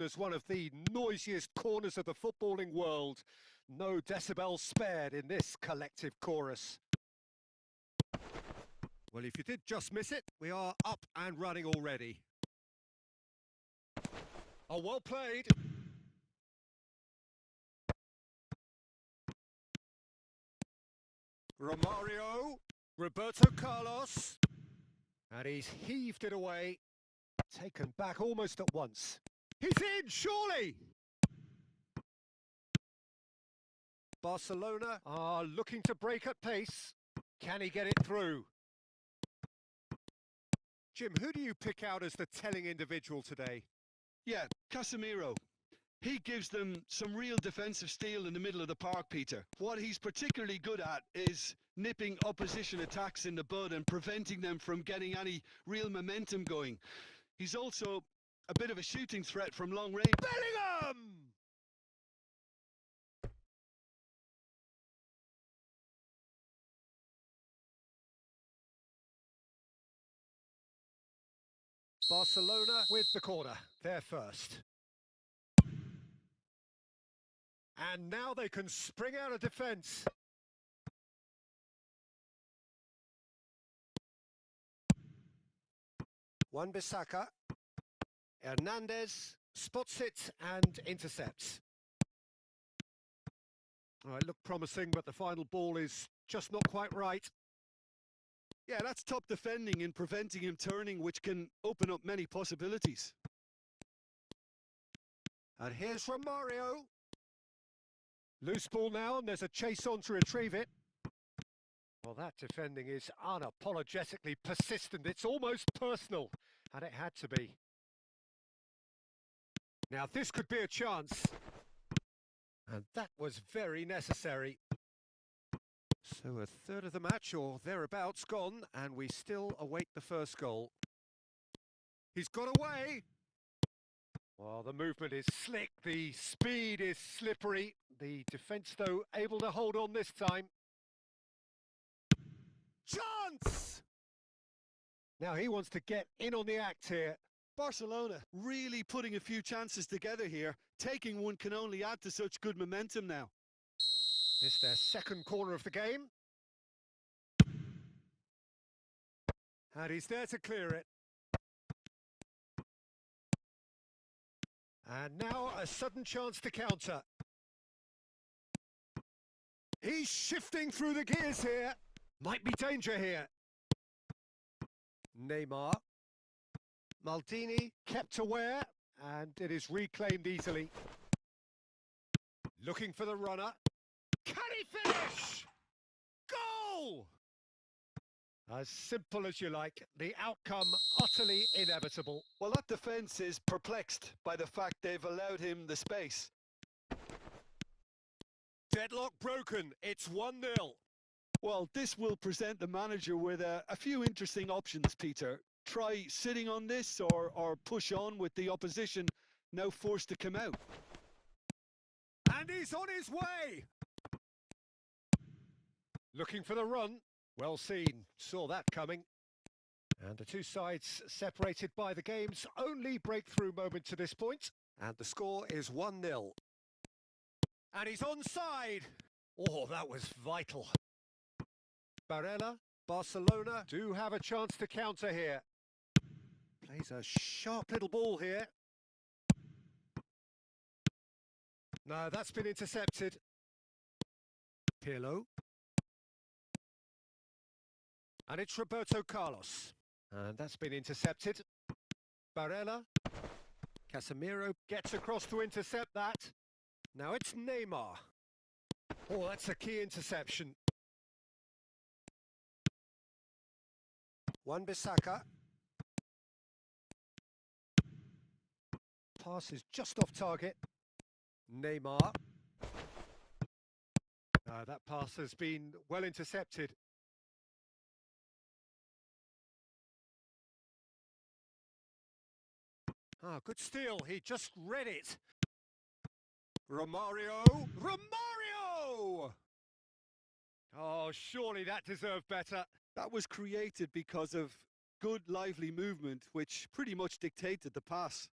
as one of the noisiest corners of the footballing world. No decibels spared in this collective chorus. Well, if you did just miss it, we are up and running already. Oh, well played. Romario, Roberto Carlos, and he's heaved it away, taken back almost at once. He's in, surely! Barcelona are looking to break at pace. Can he get it through? Jim, who do you pick out as the telling individual today? Yeah, Casemiro. He gives them some real defensive steel in the middle of the park, Peter. What he's particularly good at is nipping opposition attacks in the bud and preventing them from getting any real momentum going. He's also a bit of a shooting threat from long range. Bellingham! Barcelona with the corner, they're first. And now they can spring out of defence. Wan-Bissaka. Hernandez spots it and intercepts. Oh, it looked promising, but the final ball is just not quite right. Yeah, that's top defending in preventing him turning, which can open up many possibilities. And here's Romario. Loose ball now, and there's a chase on to retrieve it. Well, that defending is unapologetically persistent. It's almost personal, and it had to be. Now, this could be a chance. And that was very necessary. So a third of the match, or thereabouts, gone, and we still await the first goal. He's got away. Well, the movement is slick, the speed is slippery. The defence, though, able to hold on this time. Chance! Now he wants to get in on the act here. Barcelona really putting a few chances together here. Taking one can only add to such good momentum now. It's their second corner of the game. And he's there to clear it. And now a sudden chance to counter. He's shifting through the gears here. Might be danger here. Neymar. Maldini kept aware, and it is reclaimed easily. Looking for the runner. Can he finish? Goal! As simple as you like, the outcome utterly inevitable. Well, that defence is perplexed by the fact they've allowed him the space. Deadlock broken, it's 1-0. Well, this will present the manager with a few interesting options, Peter. Try sitting on this or push on with the opposition now forced to come out. And he's on his way! Looking for the run. Well seen, saw that coming. And the two sides separated by the game's only breakthrough moment to this point. And the score is 1-0. And he's onside! Oh, that was vital. Barella, Barcelona do have a chance to counter here. Plays a sharp little ball here. No, that's been intercepted. Pirlo. And it's Roberto Carlos. And that's been intercepted. Barella. Casemiro gets across to intercept that. Now it's Neymar. Oh, that's a key interception. Wan-Bissaka. Pass is just off target. Neymar. That pass has been well intercepted. Good steal. He just read it. Romario. Romario! Oh, surely that deserved better. That was created because of good, lively movement, which pretty much dictated the pass.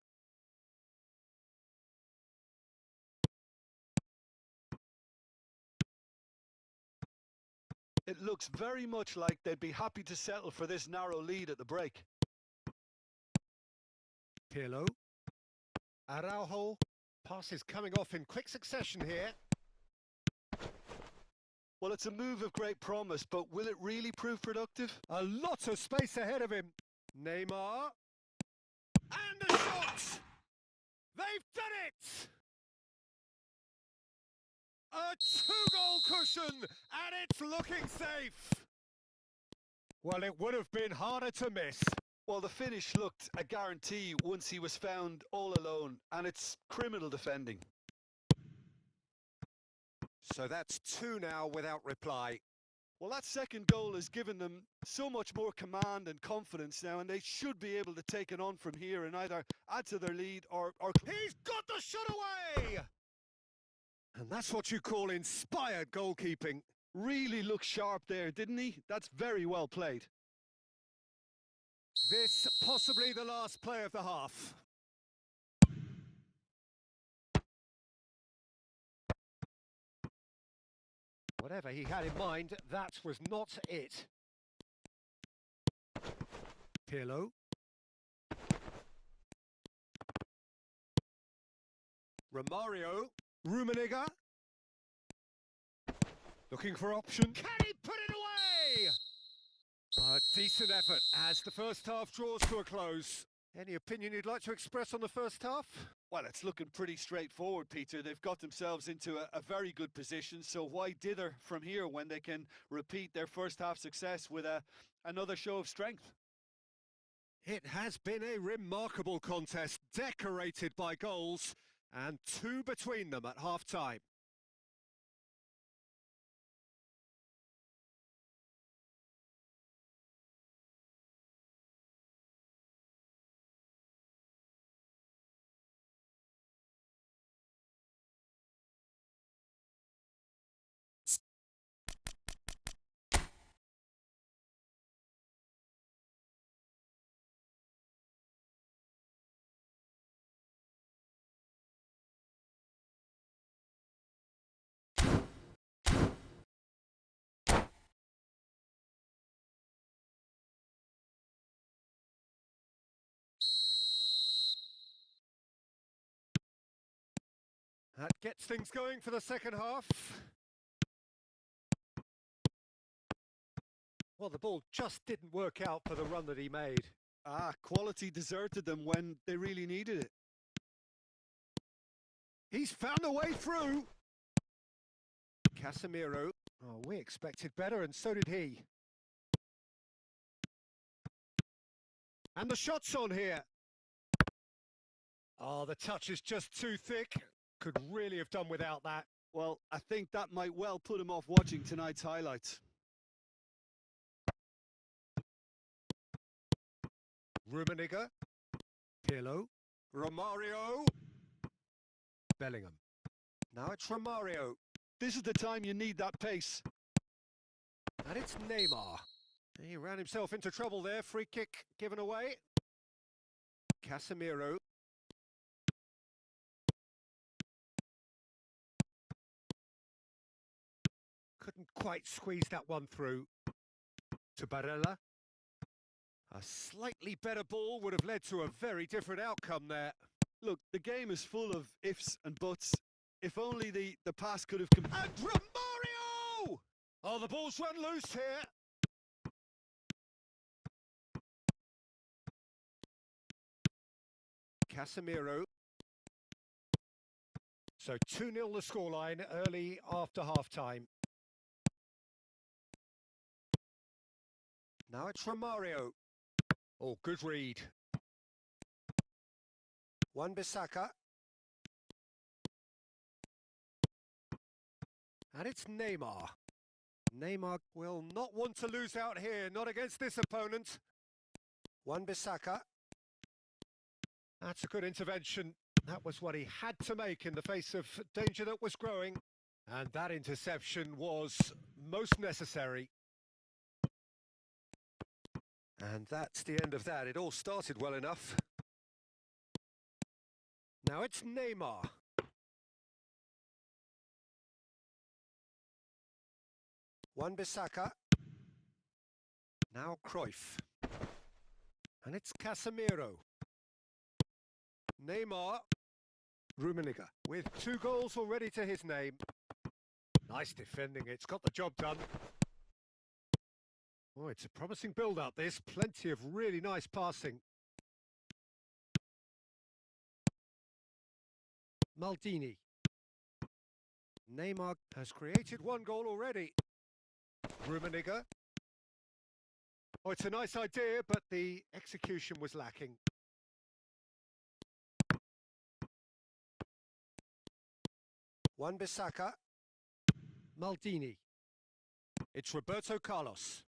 It looks very much like they'd be happy to settle for this narrow lead at the break. Pirlo. Araujo. Passes coming off in quick succession here. Well, it's a move of great promise, but will it really prove productive? A lot of space ahead of him. Neymar. And the shot! They've done it! A two-goal cushion, and it's looking safe. Well, it would have been harder to miss. Well, the finish looked a guarantee once he was found all alone, and it's criminal defending. So that's two now without reply. Well, that second goal has given them so much more command and confidence now, and they should be able to take it on from here and either add to their lead or... He's got the shot away! And that's what you call inspired goalkeeping. Really looked sharp there, didn't he? That's very well played. This possibly the last play of the half. Whatever he had in mind, that was not it. Pirlo. Romario. Rummenigge. Looking for option. Can he put it away? A decent effort as the first half draws to a close. Any opinion you'd like to express on the first half? Well, it's looking pretty straightforward, Peter. They've got themselves into a very good position, so why dither from here when they can repeat their first half success with another show of strength? It has been a remarkable contest, decorated by goals, and two between them at half-time. That gets things going for the second half. Well, the ball just didn't work out for the run that he made. Quality deserted them when they really needed it. He's found a way through. Casemiro. Oh, we expected better, and so did he. And the shot's on here. Oh, the touch is just too thick. Could really have done without that. Well, I think that might well put him off watching tonight's highlights. Rummenigge. Pirlo. Romario. Bellingham. Now it's Romario. This is the time you need that pace. And it's Neymar. He ran himself into trouble there. Free kick given away. Casemiro. Couldn't quite squeeze that one through. To Barella. A slightly better ball would have led to a very different outcome there. Look, the game is full of ifs and buts. If only the pass could have... And Romario! Oh, the ball's run loose here. Casemiro. So 2-0 the scoreline early after half-time. Now it's Romario. Oh, good read. Wan-Bissaka. And it's Neymar. Neymar will not want to lose out here, not against this opponent. Wan-Bissaka. That's a good intervention. That was what he had to make in the face of danger that was growing. And that interception was most necessary. And that's the end of that. It all started well enough. Now it's Neymar. Wan-Bissaka. Now Cruyff. And it's Casemiro. Neymar. Rummenigge with 2 goals already to his name. Nice defending, it's got the job done. Oh, it's a promising build-up, this. Plenty of really nice passing. Maldini. Neymar has created 1 goal already. Rummenigge. Oh, it's a nice idea, but the execution was lacking. Wan-Bissaka. Maldini. It's Roberto Carlos.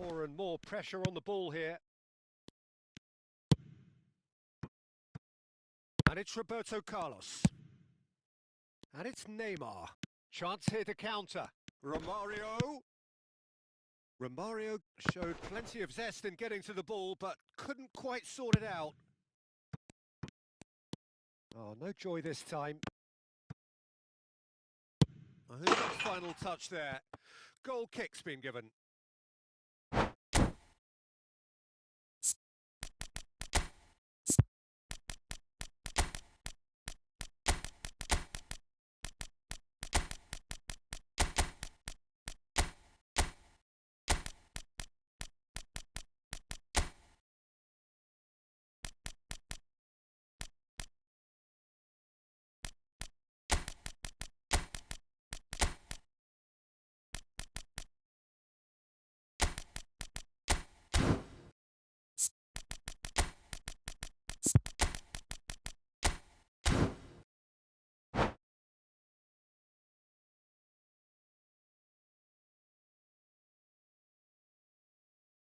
More and more pressure on the ball here. And it's Roberto Carlos. And it's Neymar. Chance here to counter. Romario. Romario showed plenty of zest in getting to the ball, but couldn't quite sort it out. Oh, no joy this time. Oh, who's got the final touch there? Goal kick's been given.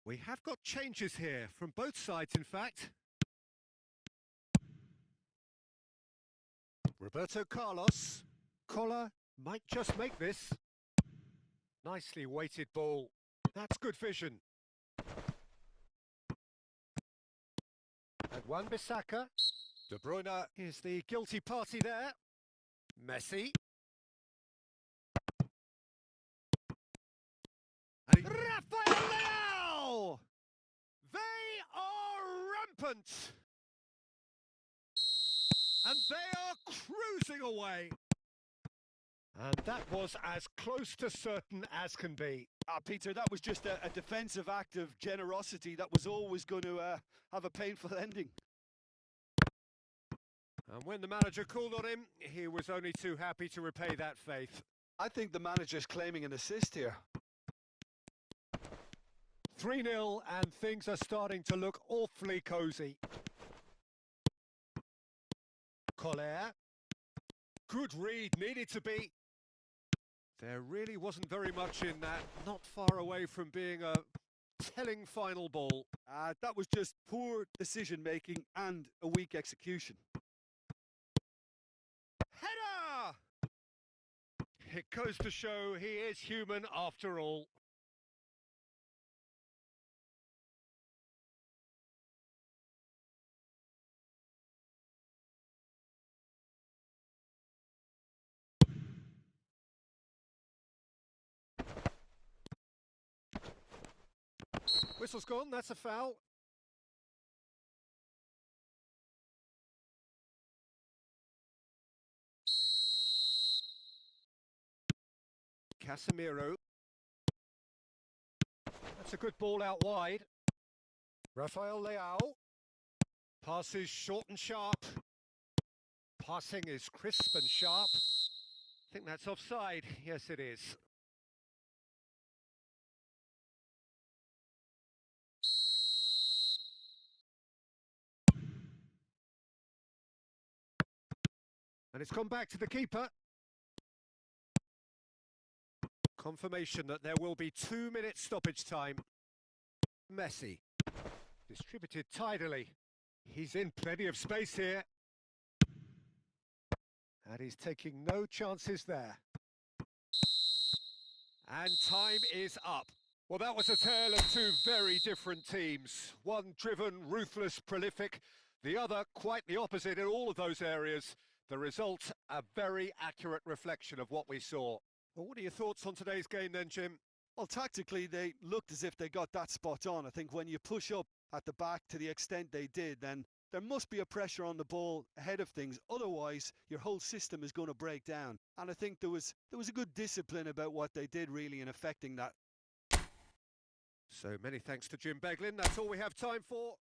We have got changes here, from both sides in fact. Roberto Carlos. Collar might just make this. Nicely weighted ball. That's good vision. And Wan-Bissaka. De Bruyne is the guilty party there. Messi. And Rafael Leao! They are rampant! And they are cruising away. And that was as close to certain as can be. Peter, that was just a defensive act of generosity that was always going to have a painful ending. And when the manager called on him, he was only too happy to repay that faith. I think the manager's claiming an assist here. 3-0 and things are starting to look awfully cosy. Collier. Good read, needed to be. There really wasn't very much in that, not far away from being a telling final ball. That was just poor decision-making and a weak execution. Header! It goes to show he is human after all. Whistle's gone, that's a foul. Casemiro. That's a good ball out wide. Rafael Leao. Passes short and sharp. Passing is crisp and sharp. I think that's offside. Yes, it is. And it's gone back to the keeper. Confirmation that there will be 2 minutes stoppage time. Messi. Distributed tidily. He's in plenty of space here. And he's taking no chances there. And time is up. Well, that was a tale of 2 very different teams. One driven, ruthless, prolific. The other quite the opposite in all of those areas. The result, a very accurate reflection of what we saw. Well, what are your thoughts on today's game then, Jim? Well, tactically, they looked as if they got that spot on. I think when you push up at the back to the extent they did, then there must be a pressure on the ball ahead of things. Otherwise, your whole system is going to break down. And I think there was a good discipline about what they did really in affecting that. So many thanks to Jim Beglin. That's all we have time for.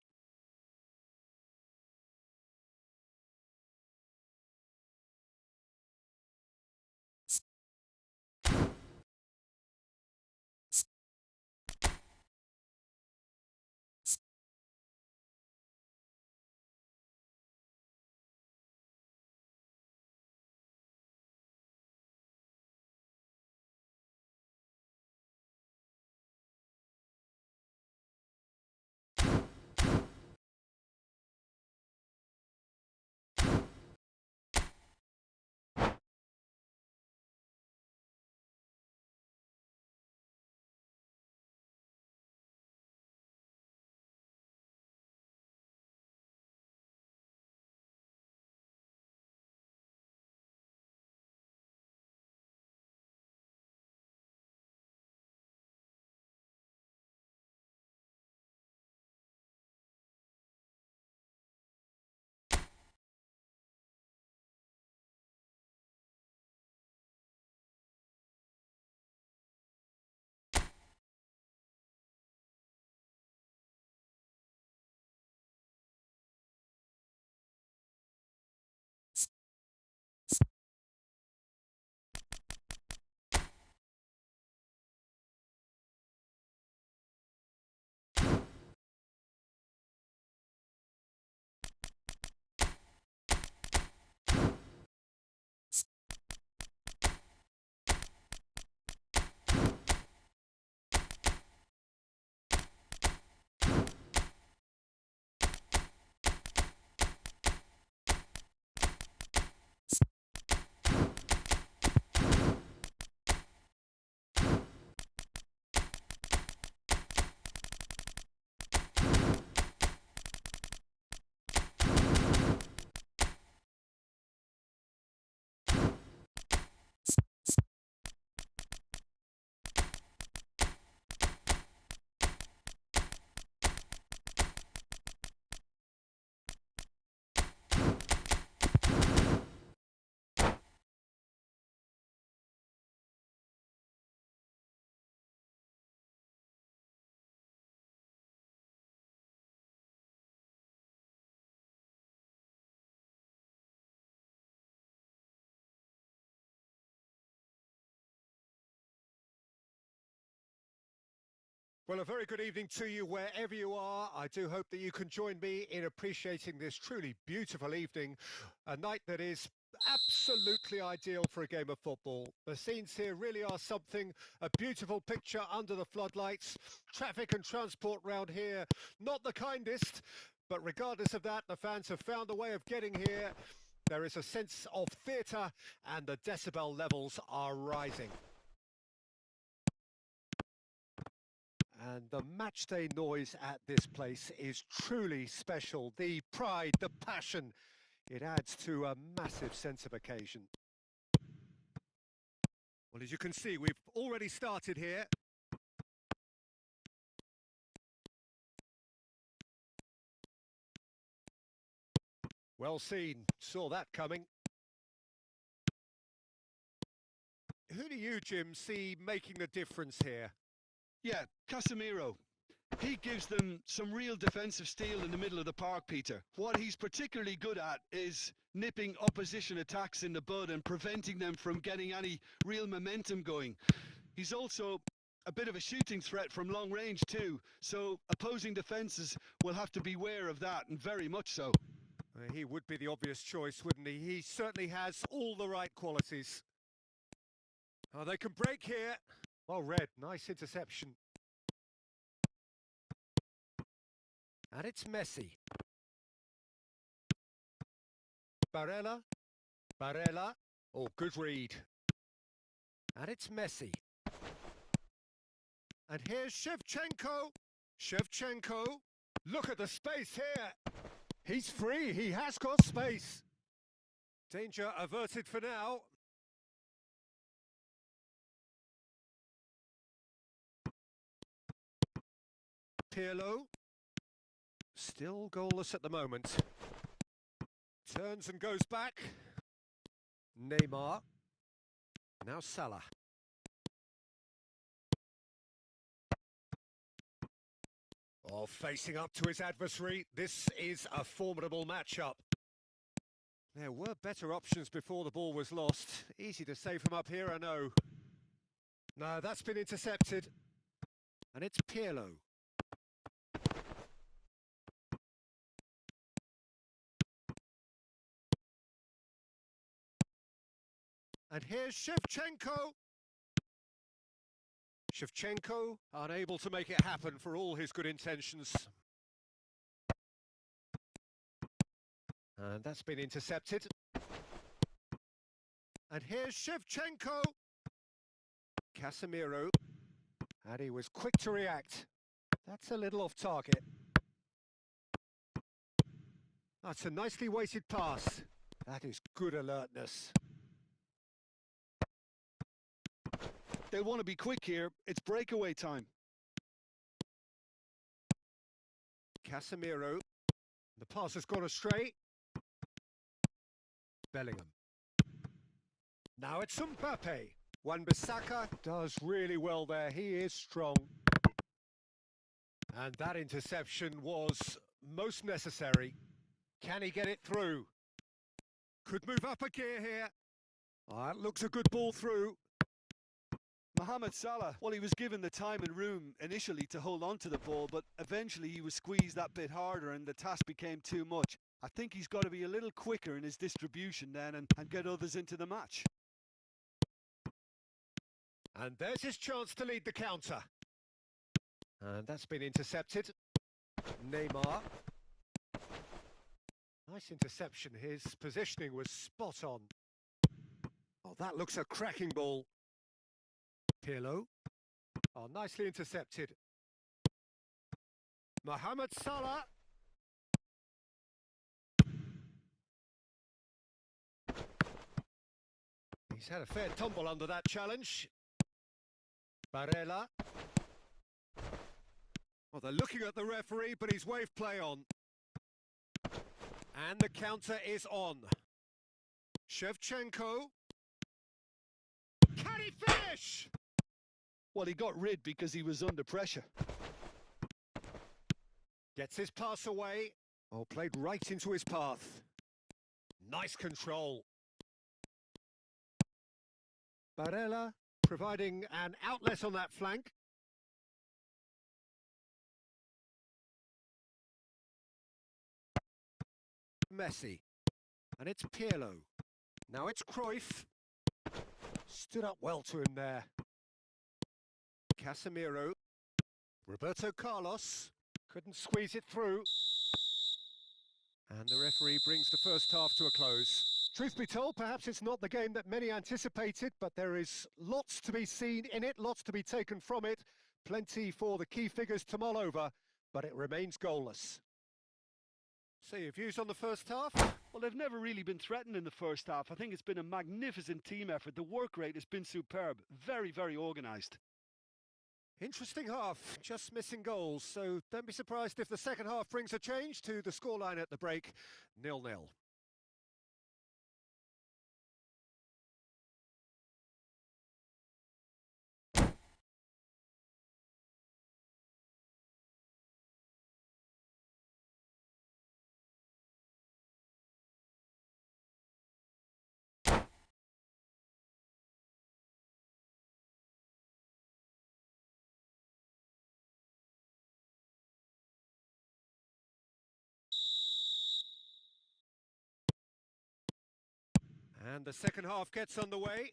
Well, a very good evening to you wherever you are. I do hope that you can join me in appreciating this truly beautiful evening, a night that is absolutely ideal for a game of football. The scenes here really are something, a beautiful picture under the floodlights. Traffic and transport round here, not the kindest, but regardless of that, the fans have found a way of getting here. There is a sense of theatre and the decibel levels are rising. And the matchday noise at this place is truly special. The pride, the passion, it adds to a massive sense of occasion. Well, as you can see, we've already started here. Well seen, saw that coming. Who do you, Jim, see making the difference here? Yeah, Casemiro. He gives them some real defensive steel in the middle of the park, Peter. What he's particularly good at is nipping opposition attacks in the bud and preventing them from getting any real momentum going. He's also a bit of a shooting threat from long range too, so opposing defences will have to beware of that, and very much so. He would be the obvious choice, wouldn't he? He certainly has all the right qualities. Oh, they can break here. Well read, nice interception. And it's Messi. Barella. Barella. Oh, good read. And it's Messi. And here's Shevchenko. Shevchenko. Look at the space here. He's free. He has got space. Danger averted for now. Pirlo. Still goalless at the moment. Turns and goes back. Neymar. Now Salah. Oh, facing up to his adversary, this is a formidable matchup. There were better options before the ball was lost. Easy to say from up here, I know. No, that's been intercepted. And it's Pirlo. And here's Shevchenko. Shevchenko unable to make it happen for all his good intentions. And that's been intercepted. And here's Shevchenko. Casemiro. And he was quick to react. That's a little off target. That's a nicely weighted pass. That is good alertness. They'll want to be quick here. It's breakaway time. Casemiro. The pass has gone astray. Bellingham. Now it's Mbappe. Wan-Bissaka does really well there. He is strong. And that interception was most necessary. Can he get it through? Could move up a gear here. Oh, that looks a good ball through. Mohamed Salah, well, he was given the time and room initially to hold on to the ball, but eventually he was squeezed that bit harder and the task became too much. I think he's got to be a little quicker in his distribution then and get others into the match. And there's his chance to lead the counter. And that's been intercepted. Neymar. Nice interception. His positioning was spot on. Oh, that looks a cracking ball. Pirlo. Oh, nicely intercepted. Mohamed Salah. He's had a fair tumble under that challenge. Barella. Well, they're looking at the referee, but he's waved play on. And the counter is on. Shevchenko. Can he finish? Well, he got rid because he was under pressure. Gets his pass away. Oh, played right into his path. Nice control. Barella providing an outlet on that flank. Messi. And it's Pirlo. Now it's Cruyff. Stood up well to him there. Casemiro. Roberto Carlos. Couldn't squeeze it through. And the referee brings the first half to a close. Truth be told, perhaps it's not the game that many anticipated, but there is lots to be seen in it, lots to be taken from it. Plenty for the key figures to mull over, but it remains goalless. So your views on the first half? Well, they've never really been threatened in the first half. I think it's been a magnificent team effort. The work rate has been superb. Very, very organised. Interesting half, just missing goals, so don't be surprised if the second half brings a change to the scoreline at the break, 0-0. And the second half gets underway.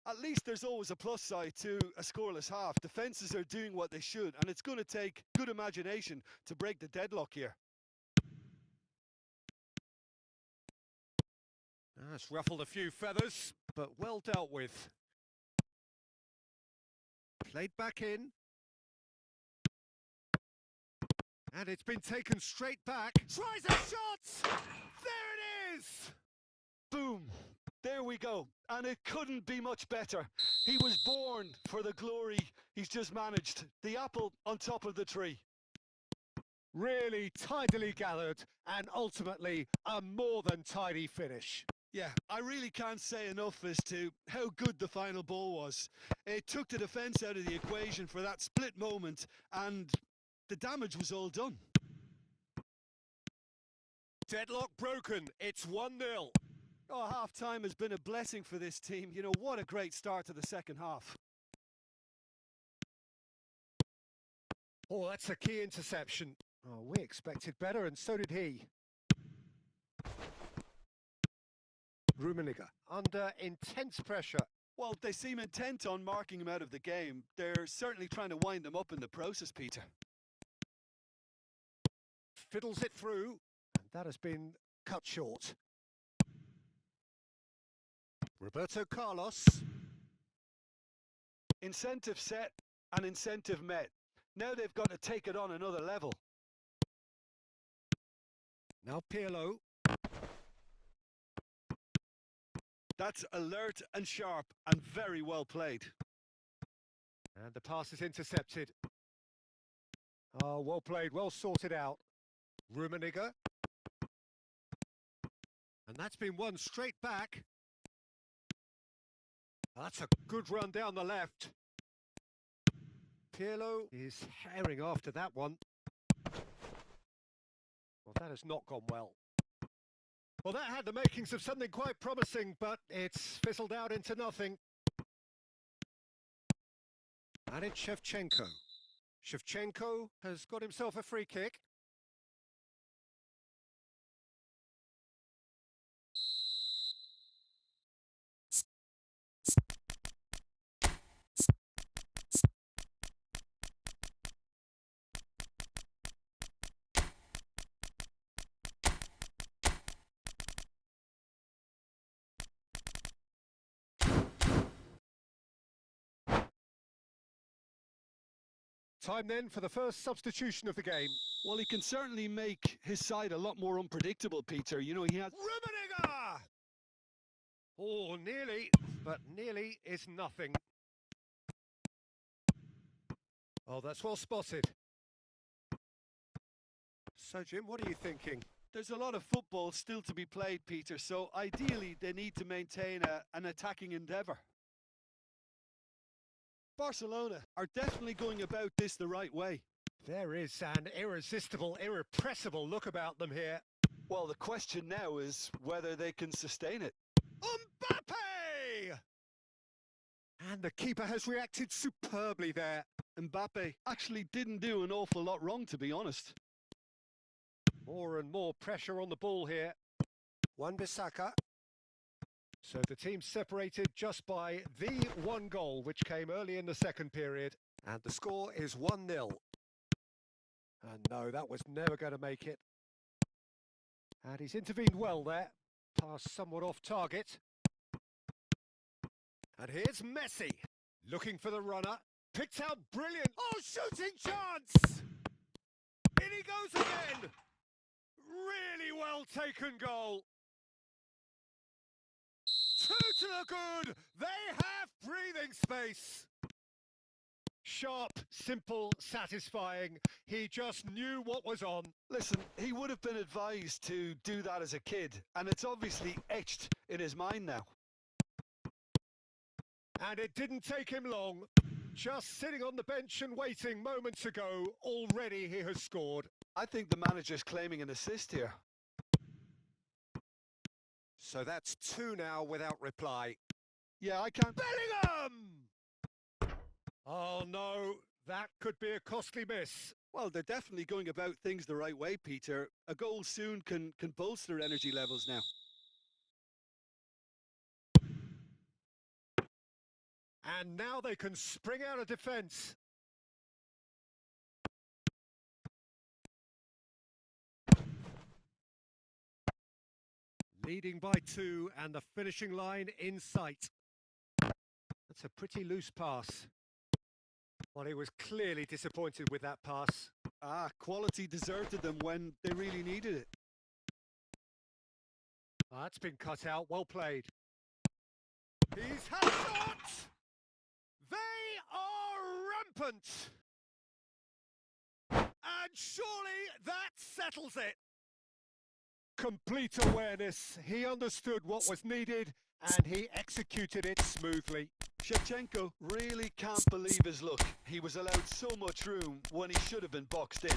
At least there's always a plus side to a scoreless half. Defences are doing what they should, and it's going to take good imagination to break the deadlock here. It's ruffled a few feathers, but well dealt with. Played back in. And it's been taken straight back. Tries a shot! There it is! Boom! There we go. And it couldn't be much better. He was born for the glory He's just managed. The apple on top of the tree. Really tidily gathered and ultimately a more than tidy finish. Yeah, I really can't say enough as to how good the final ball was. It took the defence out of the equation for that split moment, and the damage was all done. Deadlock broken. It's 1-0. Oh, half-time has been a blessing for this team. You know, what a great start to the second half. Oh, that's a key interception. Oh, we expected better, and so did he. Rummenigge under intense pressure. Well, they seem intent on marking him out of the game. They're certainly trying to wind him up in the process, Peter. Fiddles it through, and that has been cut short. Roberto Carlos. Incentive set and incentive met. Now they've got to take it on another level. Now Pirlo. That's alert and sharp and very well played. And the pass is intercepted. Oh, well played, well sorted out. Rummenigge. And that's been won straight back. That's a good run down the left. Pirlo is herring after that one. Well, that has not gone well. Well, that had the makings of something quite promising, but it's fizzled out into nothing. And it's Shevchenko. Shevchenko has got himself a free kick. Time then for the first substitution of the game. Well, he can certainly make his side a lot more unpredictable, Peter. You know, he has... Rummenigge! Oh, nearly, but nearly is nothing. Oh, that's well spotted. So, Jim, what are you thinking? There's a lot of football still to be played, Peter, so ideally they need to maintain an attacking endeavour. Barcelona are definitely going about this the right way. There is an irresistible, irrepressible look about them here. Well, the question now is whether they can sustain it. Mbappe! And the keeper has reacted superbly there. Mbappe actually didn't do an awful lot wrong, to be honest. More and more pressure on the ball here. Wan-Bissaka. So the team separated just by the one goal, which came early in the second period. And the score is 1-0. And no, that was never going to make it. And he's intervened well there. Pass somewhat off target. And here's Messi. Looking for the runner. Picked out brilliant. Oh, shooting chance! In he goes again. Really well taken goal. 2 to the good. They have breathing space. Sharp, simple, satisfying. He just knew what was on. Listen, he would have been advised to do that as a kid, and it's obviously etched in his mind now. And it didn't take him long. Just sitting on the bench and waiting moments ago, already he has scored. I think the manager's claiming an assist here. So that's 2 now without reply. Yeah, I can't... Bellingham! Oh no, that could be a costly miss. Well, they're definitely going about things the right way, Peter. A goal soon can bolster energy levels now. And now they can spring out of defence. Leading by 2 and the finishing line in sight. That's a pretty loose pass. Well, he was clearly disappointed with that pass. Quality deserted them when they really needed it. That's been cut out, well played. He's had a shot! They are happened. And surely that settles it. Complete awareness. He understood what was needed and he executed it smoothly. Shevchenko really can't believe his luck. He was allowed so much room when he should have been boxed in.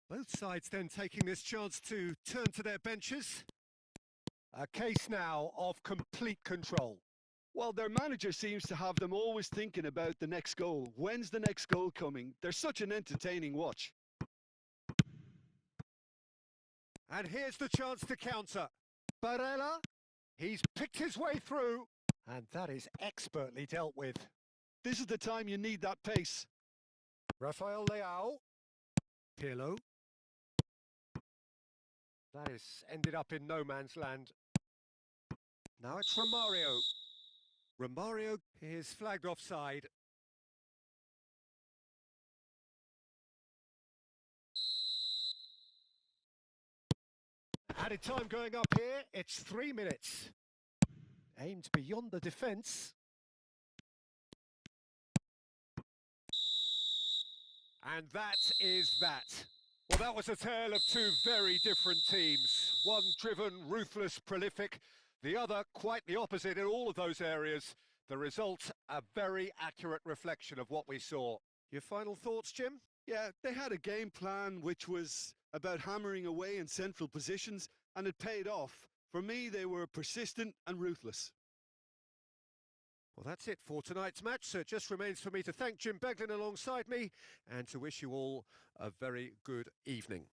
Both sides then taking this chance to turn to their benches. A case now of complete control. Well, their manager seems to have them always thinking about the next goal. When's the next goal coming? They're such an entertaining watch. And here's the chance to counter. Barella, he's picked his way through, and that is expertly dealt with. This is the time you need that pace. Rafael Leao. Pirlo. That has ended up in no man's land. Now it's Romario. Romario is flagged offside. Added time going up here, it's 3 minutes. Aimed beyond the defence. And that is that. Well, that was a tale of two very different teams. One driven, ruthless, prolific. The other quite the opposite in all of those areas. The result, a very accurate reflection of what we saw. Your final thoughts, Jim? Yeah, they had a game plan which was about hammering away in central positions, and it paid off. For me, they were persistent and ruthless. Well, that's it for tonight's match, so it just remains for me to thank Jim Beglin alongside me and to wish you all a very good evening.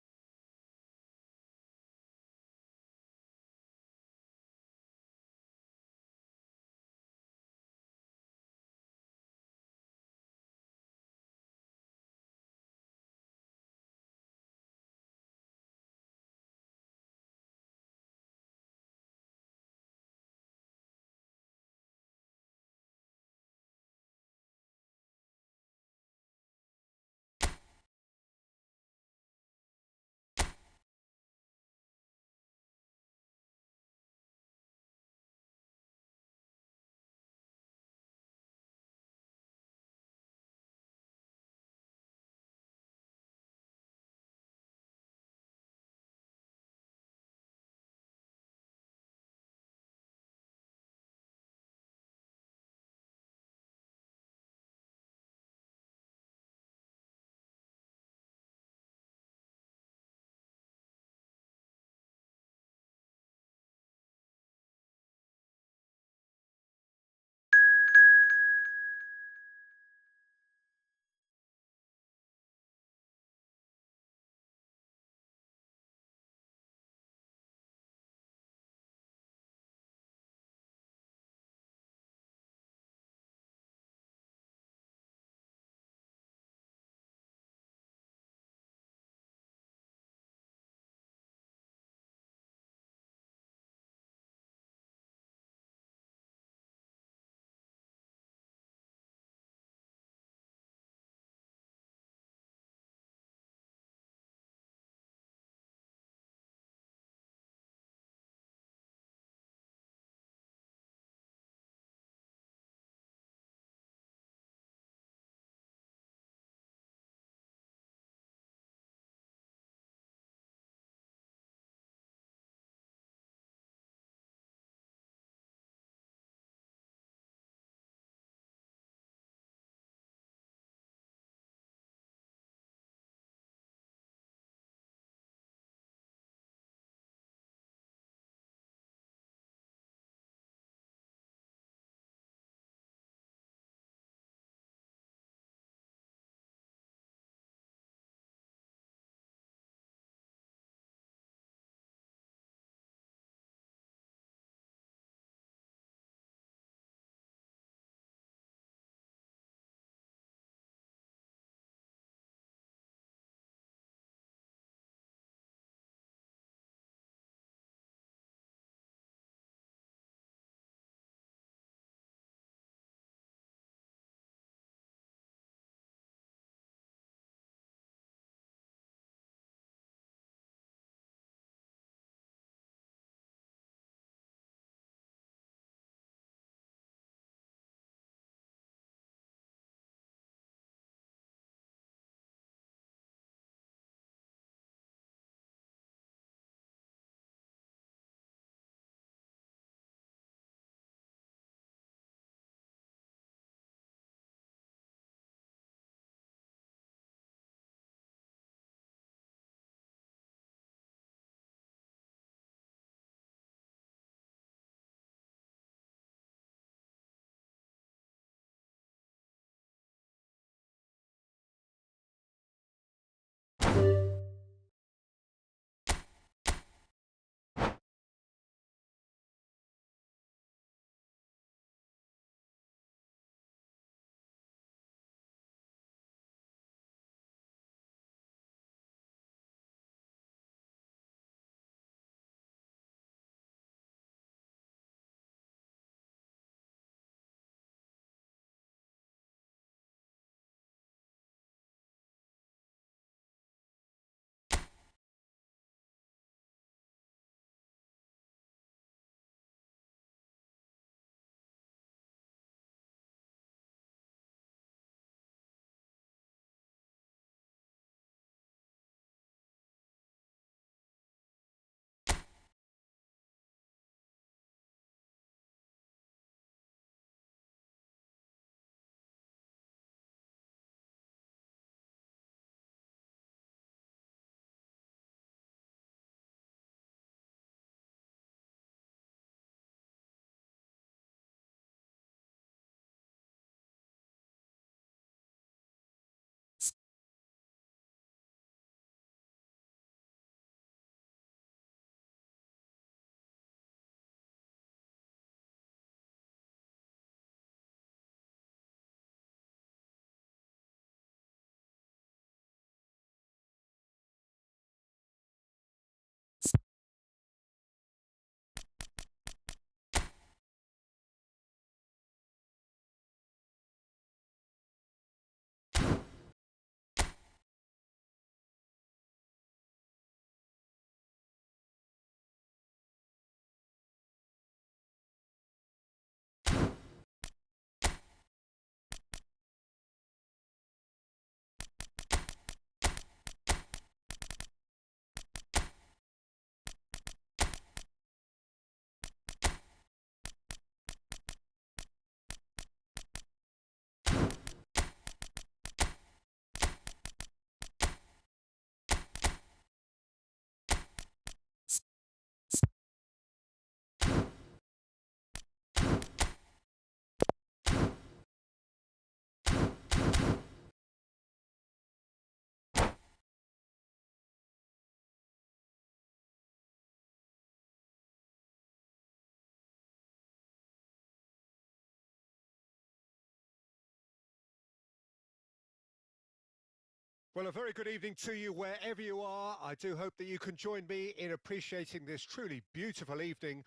Well, a very good evening to you wherever you are. I do hope that you can join me in appreciating this truly beautiful evening,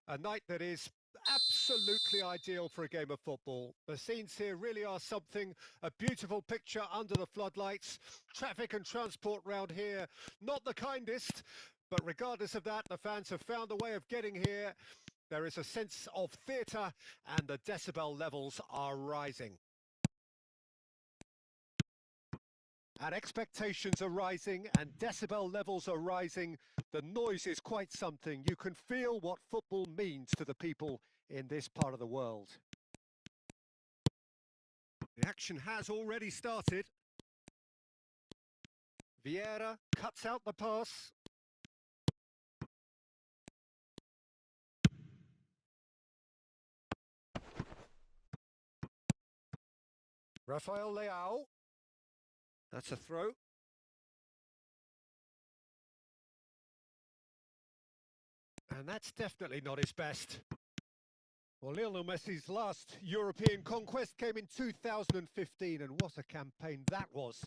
a night that is absolutely ideal for a game of football. The scenes here really are something, a beautiful picture under the floodlights. Traffic and transport round here, not the kindest, but regardless of that, the fans have found a way of getting here. There is a sense of theatre and the decibel levels are rising. And expectations are rising and decibel levels are rising. The noise is quite something. You can feel what football means to the people in this part of the world. The action has already started. Vieira cuts out the pass. Rafael Leao. That's a throw. And that's definitely not his best. Well, Lionel Messi's last European conquest came in 2015, and what a campaign that was.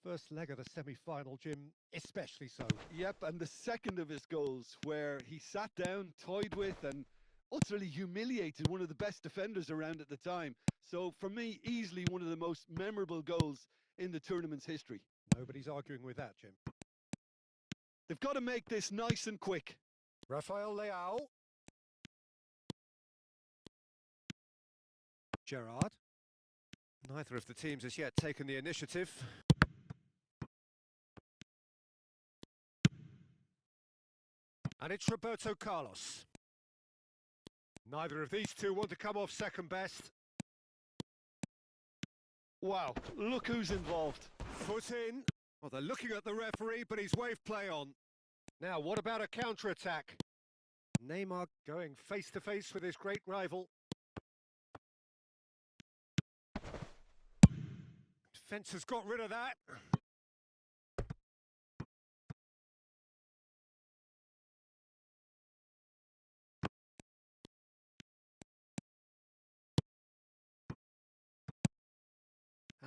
First leg of the semi-final, Jim, especially so. Yep, and the second of his goals, where he sat down, toyed with, and utterly humiliated one of the best defenders around at the time. So, for me, easily one of the most memorable goals in the tournament's history. Nobody's arguing with that, Jim. They've got to make this nice and quick. Rafael Leao. Gerrard. Neither of the teams has yet taken the initiative. And it's Roberto Carlos. Neither of these two want to come off second best. Wow, look who's involved. Foot in. Well, they're looking at the referee, but he's waved play on. Now, what about a counter-attack? Neymar going face-to-face with his great rival. Defence has got rid of that.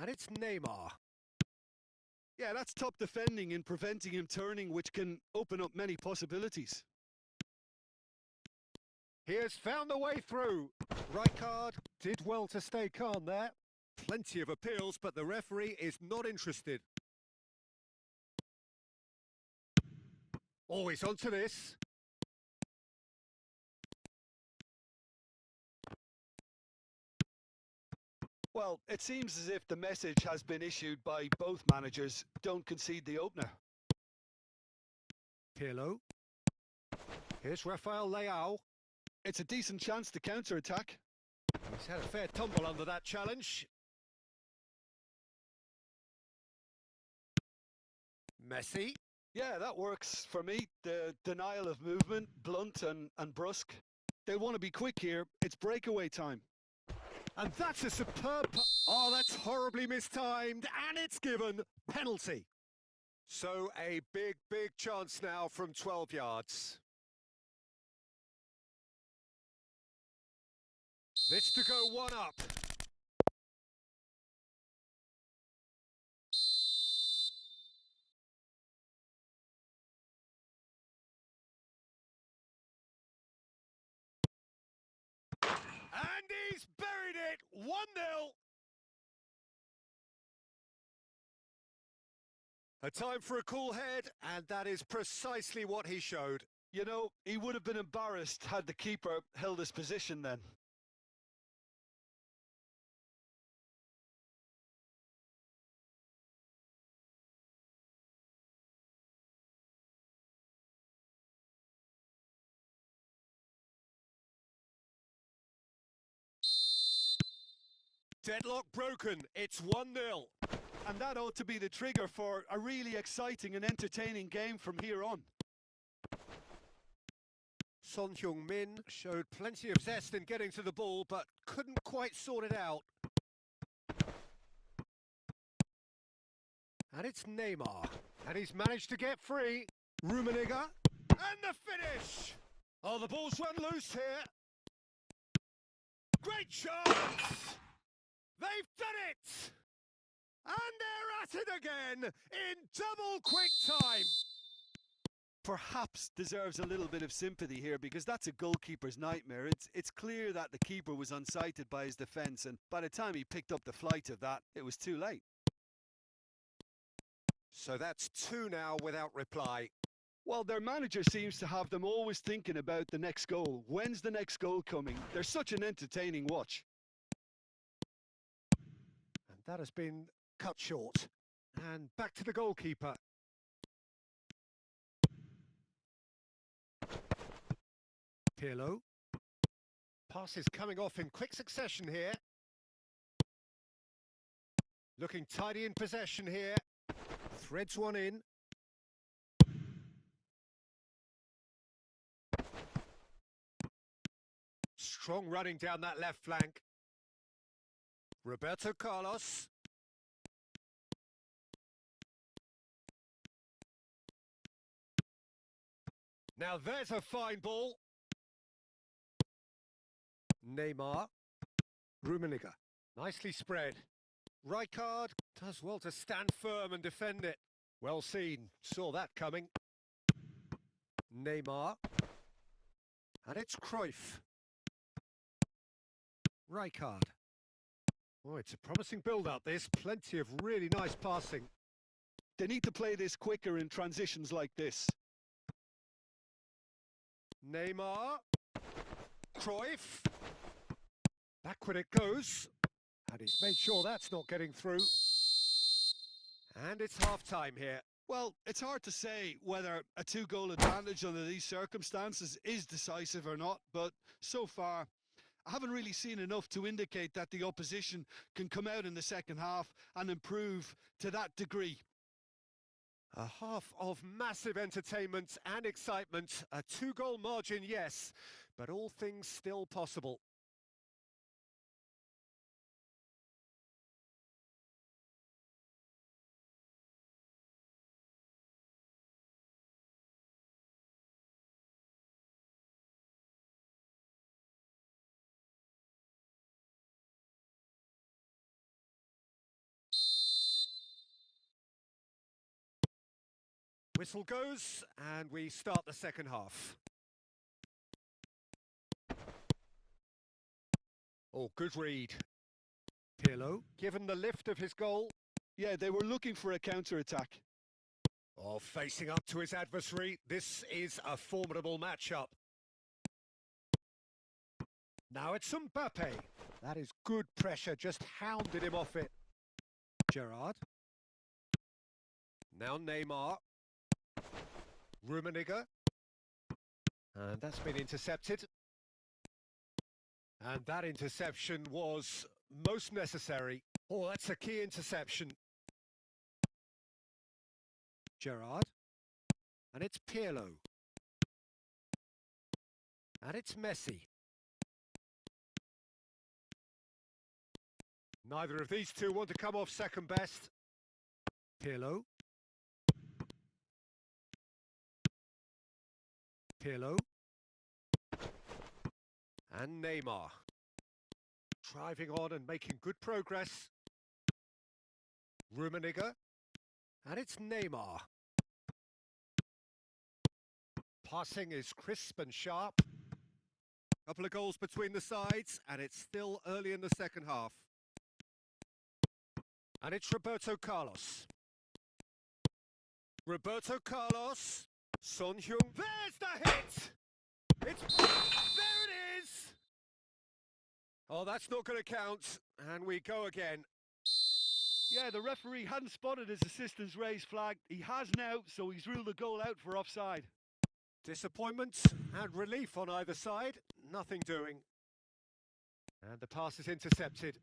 And it's Neymar. Yeah, that's top defending and preventing him turning, which can open up many possibilities. He has found the way through. Rijkaard did well to stay calm there. Plenty of appeals, but the referee is not interested. Always onto this. Well, it seems as if the message has been issued by both managers. Don't concede the opener. Pirlo. Here's Rafael Leao. It's a decent chance to counter-attack. He's had a fair tumble under that challenge. Messi. Yeah, that works for me. The denial of movement, blunt and brusque. They'll want to be quick here. It's breakaway time. And that's a superb... Oh, that's horribly mistimed, and it's given penalty. So a big, big chance now from 12 yards. This to go one up. And he's buried it, 1-0. A time for a cool head, and that is precisely what he showed. You know, he would have been embarrassed had the keeper held his position then. Deadlock broken, it's 1-0. And that ought to be the trigger for a really exciting and entertaining game from here on. Son Heung-min showed plenty of zest in getting to the ball, but couldn't quite sort it out. And it's Neymar. And he's managed to get free. Rummenigge. And the finish! Oh, the ball's run loose here. Great chance! They've done it! And they're at it again in double quick time. Perhaps deserves a little bit of sympathy here because that's a goalkeeper's nightmare. It's clear that the keeper was unsighted by his defence, and by the time he picked up the flight of that, it was too late. So that's 2 now without reply. Well, their manager seems to have them always thinking about the next goal. When's the next goal coming? They're such an entertaining watch. And that has been cut short. And back to the goalkeeper. Pirlo. Pass is coming off in quick succession here. Looking tidy in possession here. Threads one in. Strong running down that left flank. Roberto Carlos. Now there's a fine ball. Neymar. Rummenigge. Nicely spread. Rijkaard does well to stand firm and defend it. Well seen. Saw that coming. Neymar. And it's Cruyff. Rijkaard. Oh, it's a promising build-up, this. Plenty of really nice passing. They need to play this quicker in transitions like this. Neymar. Cruyff. Backward it goes. And he's made sure that's not getting through. And it's half-time here. Well, it's hard to say whether a 2-goal advantage under these circumstances is decisive or not, but so far, I haven't really seen enough to indicate that the opposition can come out in the second half and improve to that degree. A half of massive entertainment and excitement. A 2-goal margin, yes, but all things still possible. Whistle goes, and we start the second half. Oh, good read. Pirlo, given the lift of his goal. Yeah, they were looking for a counter-attack. Oh, facing up to his adversary. This is a formidable matchup. Now it's Mbappe. That is good pressure, just hounded him off it. Gerrard. Now Neymar. Rummenigge. And that's been intercepted. And that interception was most necessary. Oh, that's a key interception. Gerrard. And it's Pirlo. And it's Messi. Neither of these two want to come off second best. Pirlo. Pirlo. And Neymar. Driving on and making good progress. Rummenigge. And it's Neymar. Passing is crisp and sharp. Couple of goals between the sides, and it's still early in the second half. And it's Roberto Carlos. Roberto Carlos. Son Heung. There's the hit! It's... There it is! Oh, that's not going to count. And we go again. Yeah, the referee hadn't spotted his assistant's raised flag. He has now, so he's ruled the goal out for offside. Disappointment and relief on either side. Nothing doing. And the pass is intercepted.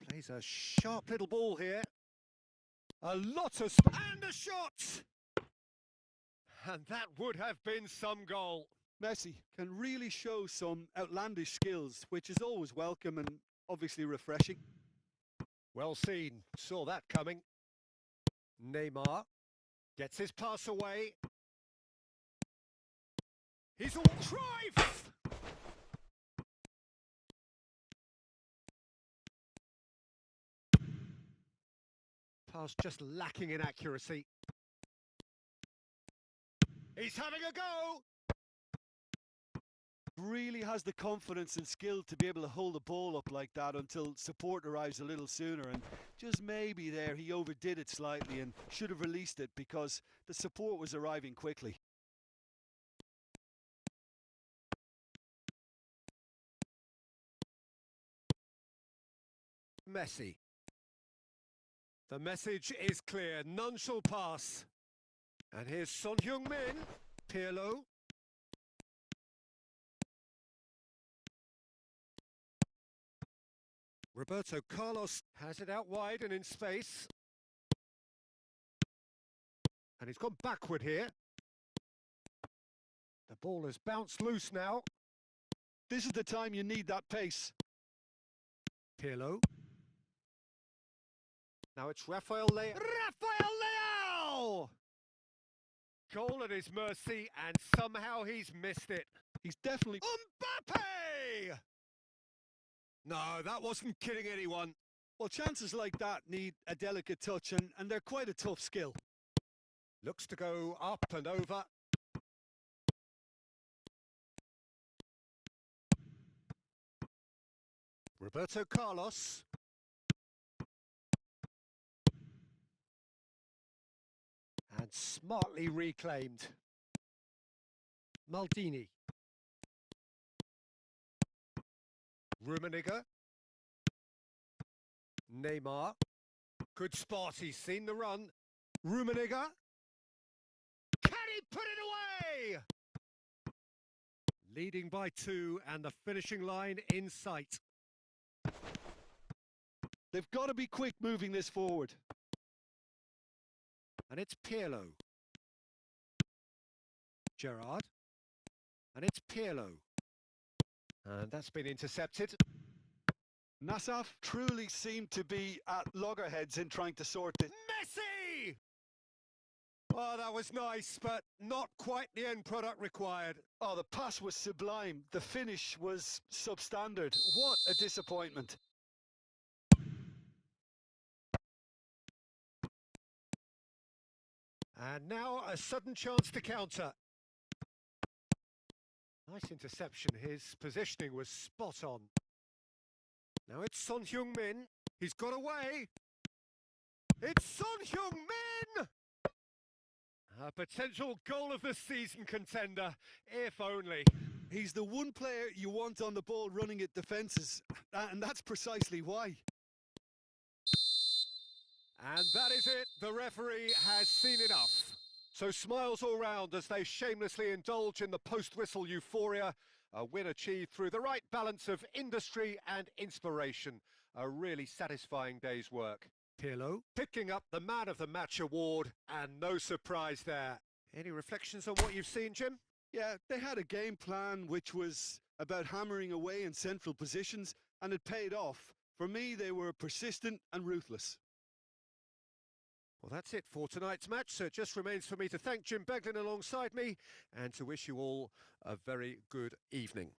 Plays a sharp little ball here. A lot of... And a shot! And that would have been some goal. Messi can really show some outlandish skills, which is always welcome and obviously refreshing. Well seen. Saw that coming. Neymar gets his pass away. He's all Cruyff! Pass just lacking in accuracy. He's having a go! Really has the confidence and skill to be able to hold the ball up like that until support arrives a little sooner, and just maybe there he overdid it slightly and should have released it because the support was arriving quickly. Messi. The message is clear, none shall pass. And here's Son Heung-min, Pirlo. Roberto Carlos has it out wide and in space. And he's gone backward here. The ball has bounced loose now. This is the time you need that pace. Pirlo. Now it's Rafael Leao. Rafael Leao! Goal at his mercy, and somehow he's missed it. He's definitely... Mbappe! No, that wasn't kidding anyone. Well, chances like that need a delicate touch, and they're quite a tough skill. Looks to go up and over. Roberto Carlos. And smartly reclaimed. Maldini. Rummenigge. Neymar. Good spot, he's seen the run. Rummenigge. Can he put it away? Leading by 2 and the finishing line in sight. They've got to be quick moving this forward. And it's Pirlo. Gerrard. And it's Pirlo. And that's been intercepted. Nassaf truly seemed to be at loggerheads in trying to sort it. Messi! Oh, that was nice, but not quite the end product required. Oh, the pass was sublime. The finish was substandard. What a disappointment. And now a sudden chance to counter. Nice interception. His positioning was spot on. Now it's Son Heung-min. He's got away. It's Son Heung-min! A potential goal of the season contender, if only. He's the one player you want on the ball running at defences, and that's precisely why. And that is it. The referee has seen enough. So smiles all round as they shamelessly indulge in the post-whistle euphoria. A win achieved through the right balance of industry and inspiration. A really satisfying day's work. Pirlo picking up the Man of the Match award, and no surprise there. Any reflections on what you've seen, Jim? Yeah, they had a game plan which was about hammering away in central positions, and it paid off. For me, they were persistent and ruthless. Well, that's it for tonight's match, so it just remains for me to thank Jim Beglin alongside me and to wish you all a very good evening.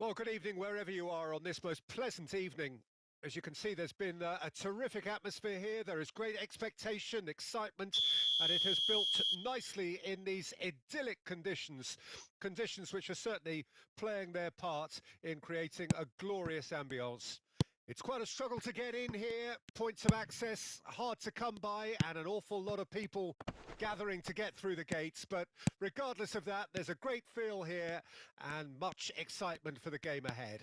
Well, good evening wherever you are on this most pleasant evening. As you can see, there's been a terrific atmosphere here. There is great expectation, excitement, and it has built nicely in these idyllic conditions. Conditions which are certainly playing their part in creating a glorious ambience. It's quite a struggle to get in here, points of access hard to come by, and an awful lot of people gathering to get through the gates. But regardless of that, there's a great feel here and much excitement for the game ahead.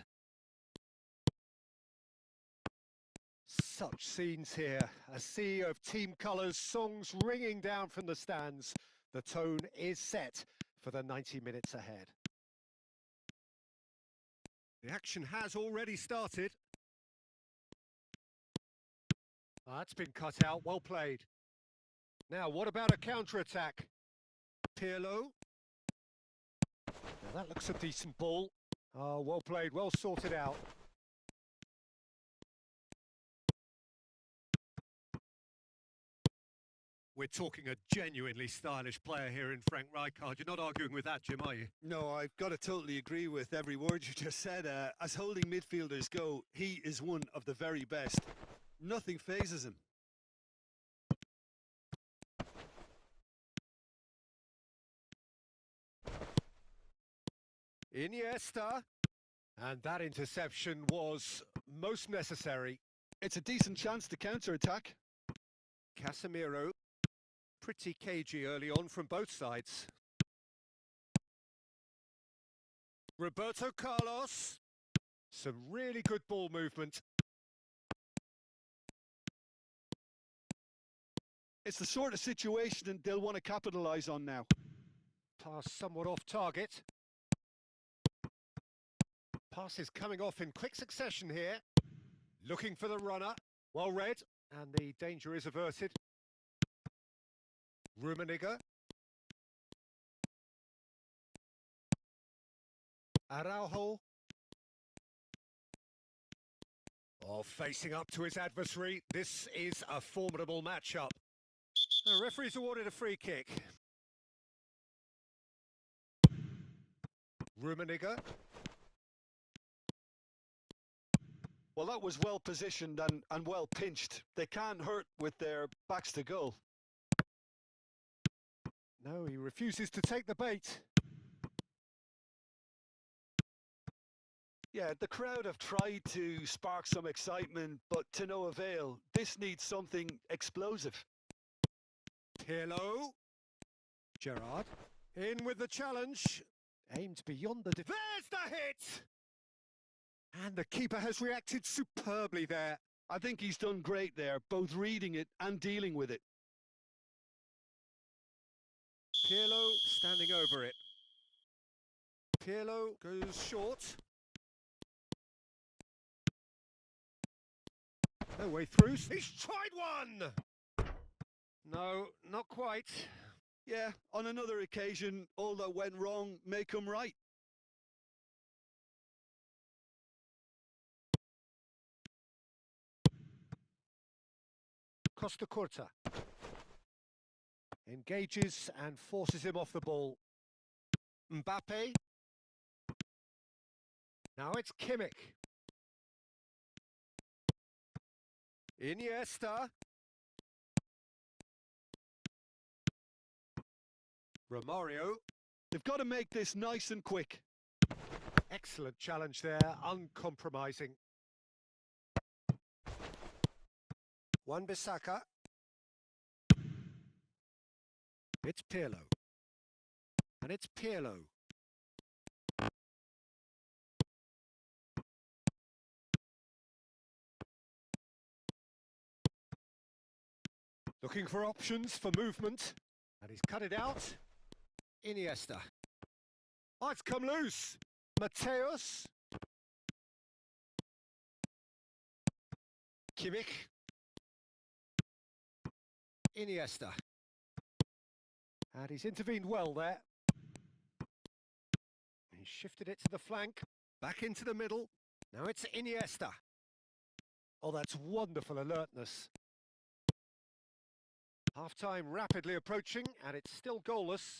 Such scenes here, a sea of team colours, songs ringing down from the stands. The tone is set for the 90 minutes ahead. The action has already started. That's been cut out, well played. Now, what about a counter-attack? Pirlo. Now that looks a decent ball. Oh, well played, well sorted out. We're talking a genuinely stylish player here in Frank Rijkaard. You're not arguing with that, Jim, are you? No, I've got to totally agree with every word you just said. As holding midfielders go, he is one of the very best. Nothing phases him. Iniesta. And that interception was most necessary. It's a decent chance to counter-attack. Casemiro. Pretty cagey early on from both sides. Roberto Carlos. Some really good ball movement. It's the sort of situation that they'll want to capitalise on now. Pass somewhat off target. Pass is coming off in quick succession here. Looking for the runner. Well read. And the danger is averted. Rummenigge. Araujo. Oh, facing up to his adversary. This is a formidable matchup. The referee's awarded a free kick. Rummenigge. Well, that was well positioned and well pinched. They can't hurt with their backs to goal. No, he refuses to take the bait. Yeah, the crowd have tried to spark some excitement, but to no avail. This needs something explosive. Pirlo. Gerrard. In with the challenge. Aimed beyond the... There's the hit! And the keeper has reacted superbly there. I think he's done great there, both reading it and dealing with it. Pirlo standing over it. Pirlo goes short. No way through. He's tried one! No, not quite. Yeah, on another occasion, all that went wrong may come right. Costa Curta. Engages and forces him off the ball. Mbappe. Now it's Kimmich. Iniesta. Romario. They've got to make this nice and quick. Excellent challenge there, uncompromising. Wan-Bissaka. It's Pirlo. And it's Pirlo. Looking for options for movement. And he's cut it out. Iniesta. Oh, it's come loose. Mateus. Kimmich. Iniesta. And he's intervened well there. He shifted it to the flank. Back into the middle. Now it's Iniesta. Oh, that's wonderful alertness. Half-time rapidly approaching, and it's still goalless.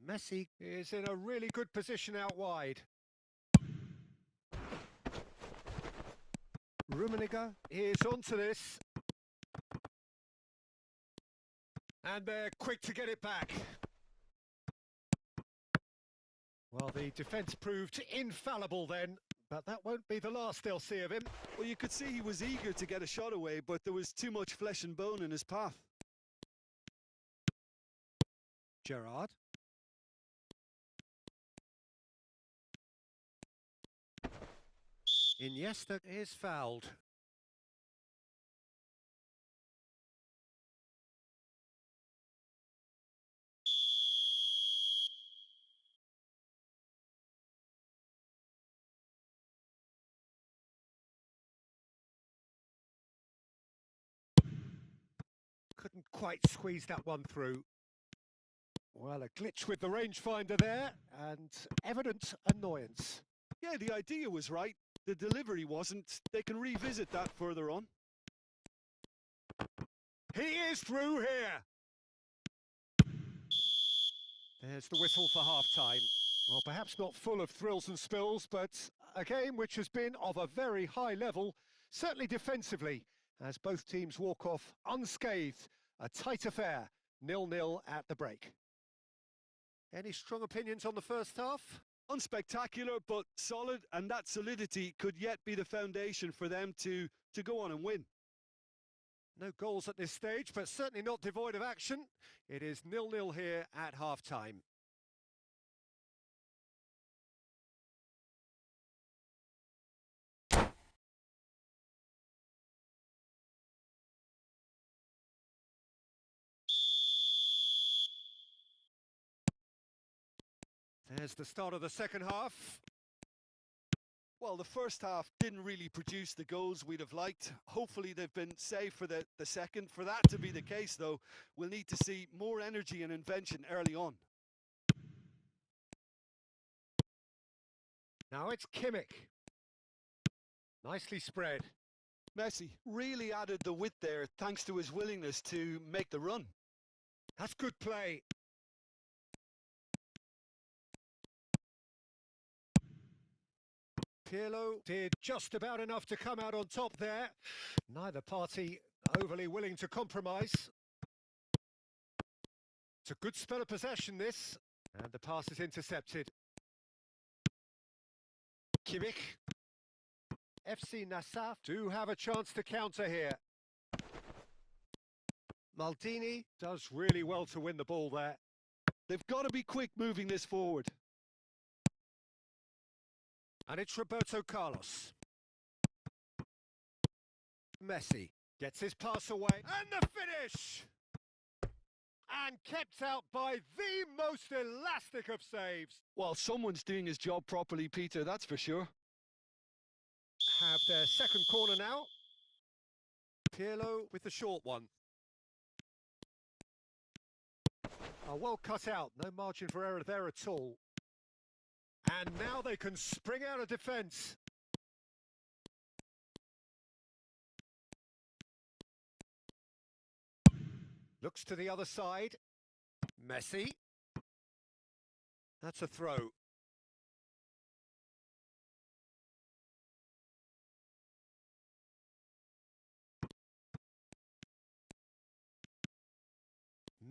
Messi is in a really good position out wide. Rummenigge is onto this. And they're quick to get it back. Well, the defence proved infallible then, but that won't be the last they'll see of him. Well, you could see he was eager to get a shot away, but there was too much flesh and bone in his path. Gerrard. Iniesta is fouled. Couldn't quite squeeze that one through. Well, a glitch with the rangefinder there, and evident annoyance. Yeah, the idea was right. The delivery wasn't. They can revisit that further on. He is through here. There's the whistle for half-time. Well, perhaps not full of thrills and spills, but a game which has been of a very high level, certainly defensively, as both teams walk off unscathed. A tight affair, 0-0 at the break. Any strong opinions on the first half? Unspectacular, but solid, and that solidity could yet be the foundation for them to go on and win. No goals at this stage, but certainly not devoid of action. It is 0-0 here at half-time. There's the start of the second half. Well, the first half didn't really produce the goals we'd have liked. Hopefully they've been saved for the second. For that to be the case, though, we'll need to see more energy and invention early on. Now it's Kimmich. Nicely spread. Messi really added the width there thanks to his willingness to make the run. That's good play. Pirlo did just about enough to come out on top there. Neither party overly willing to compromise. It's a good spell of possession, this. And the pass is intercepted. Kimmich. FC Nassaf do have a chance to counter here. Maldini does really well to win the ball there. They've got to be quick moving this forward. And it's Roberto Carlos. Messi gets his pass away. And the finish! And kept out by the most elastic of saves. Well, someone's doing his job properly, Peter, that's for sure. Have their second corner now. Pirlo with the short one. Well cut out, no margin for error there at all. And now they can spring out of defence. Looks to the other side. Messi. That's a throw.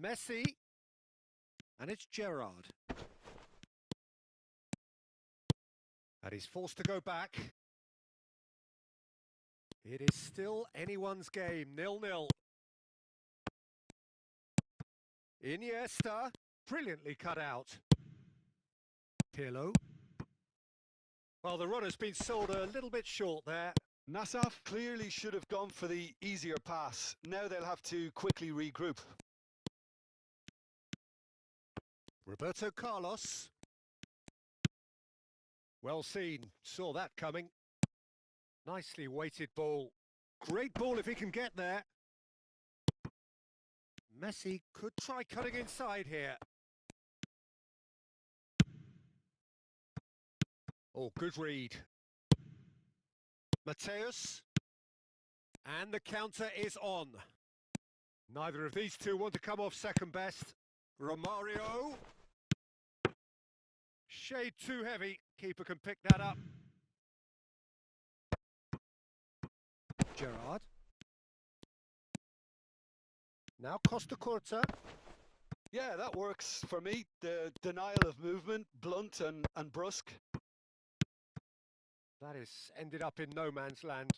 Messi. And it's Gerrard. And he's forced to go back. It is still anyone's game, 0-0. Iniesta, brilliantly cut out. Pirlo. Well, the runner's been sold a little bit short there. Nassaf clearly should have gone for the easier pass. Now they'll have to quickly regroup. Roberto Carlos. Well seen, saw that coming. Nicely weighted ball. Great ball if he can get there. Messi could try cutting inside here. Oh, good read. Mateus. And the counter is on. Neither of these two want to come off second best. Romario. Shade too heavy. Keeper can pick that up. Gerrard. Now Costa Curta. Yeah, that works for me. The denial of movement, blunt and brusque. That is ended up in no man's land.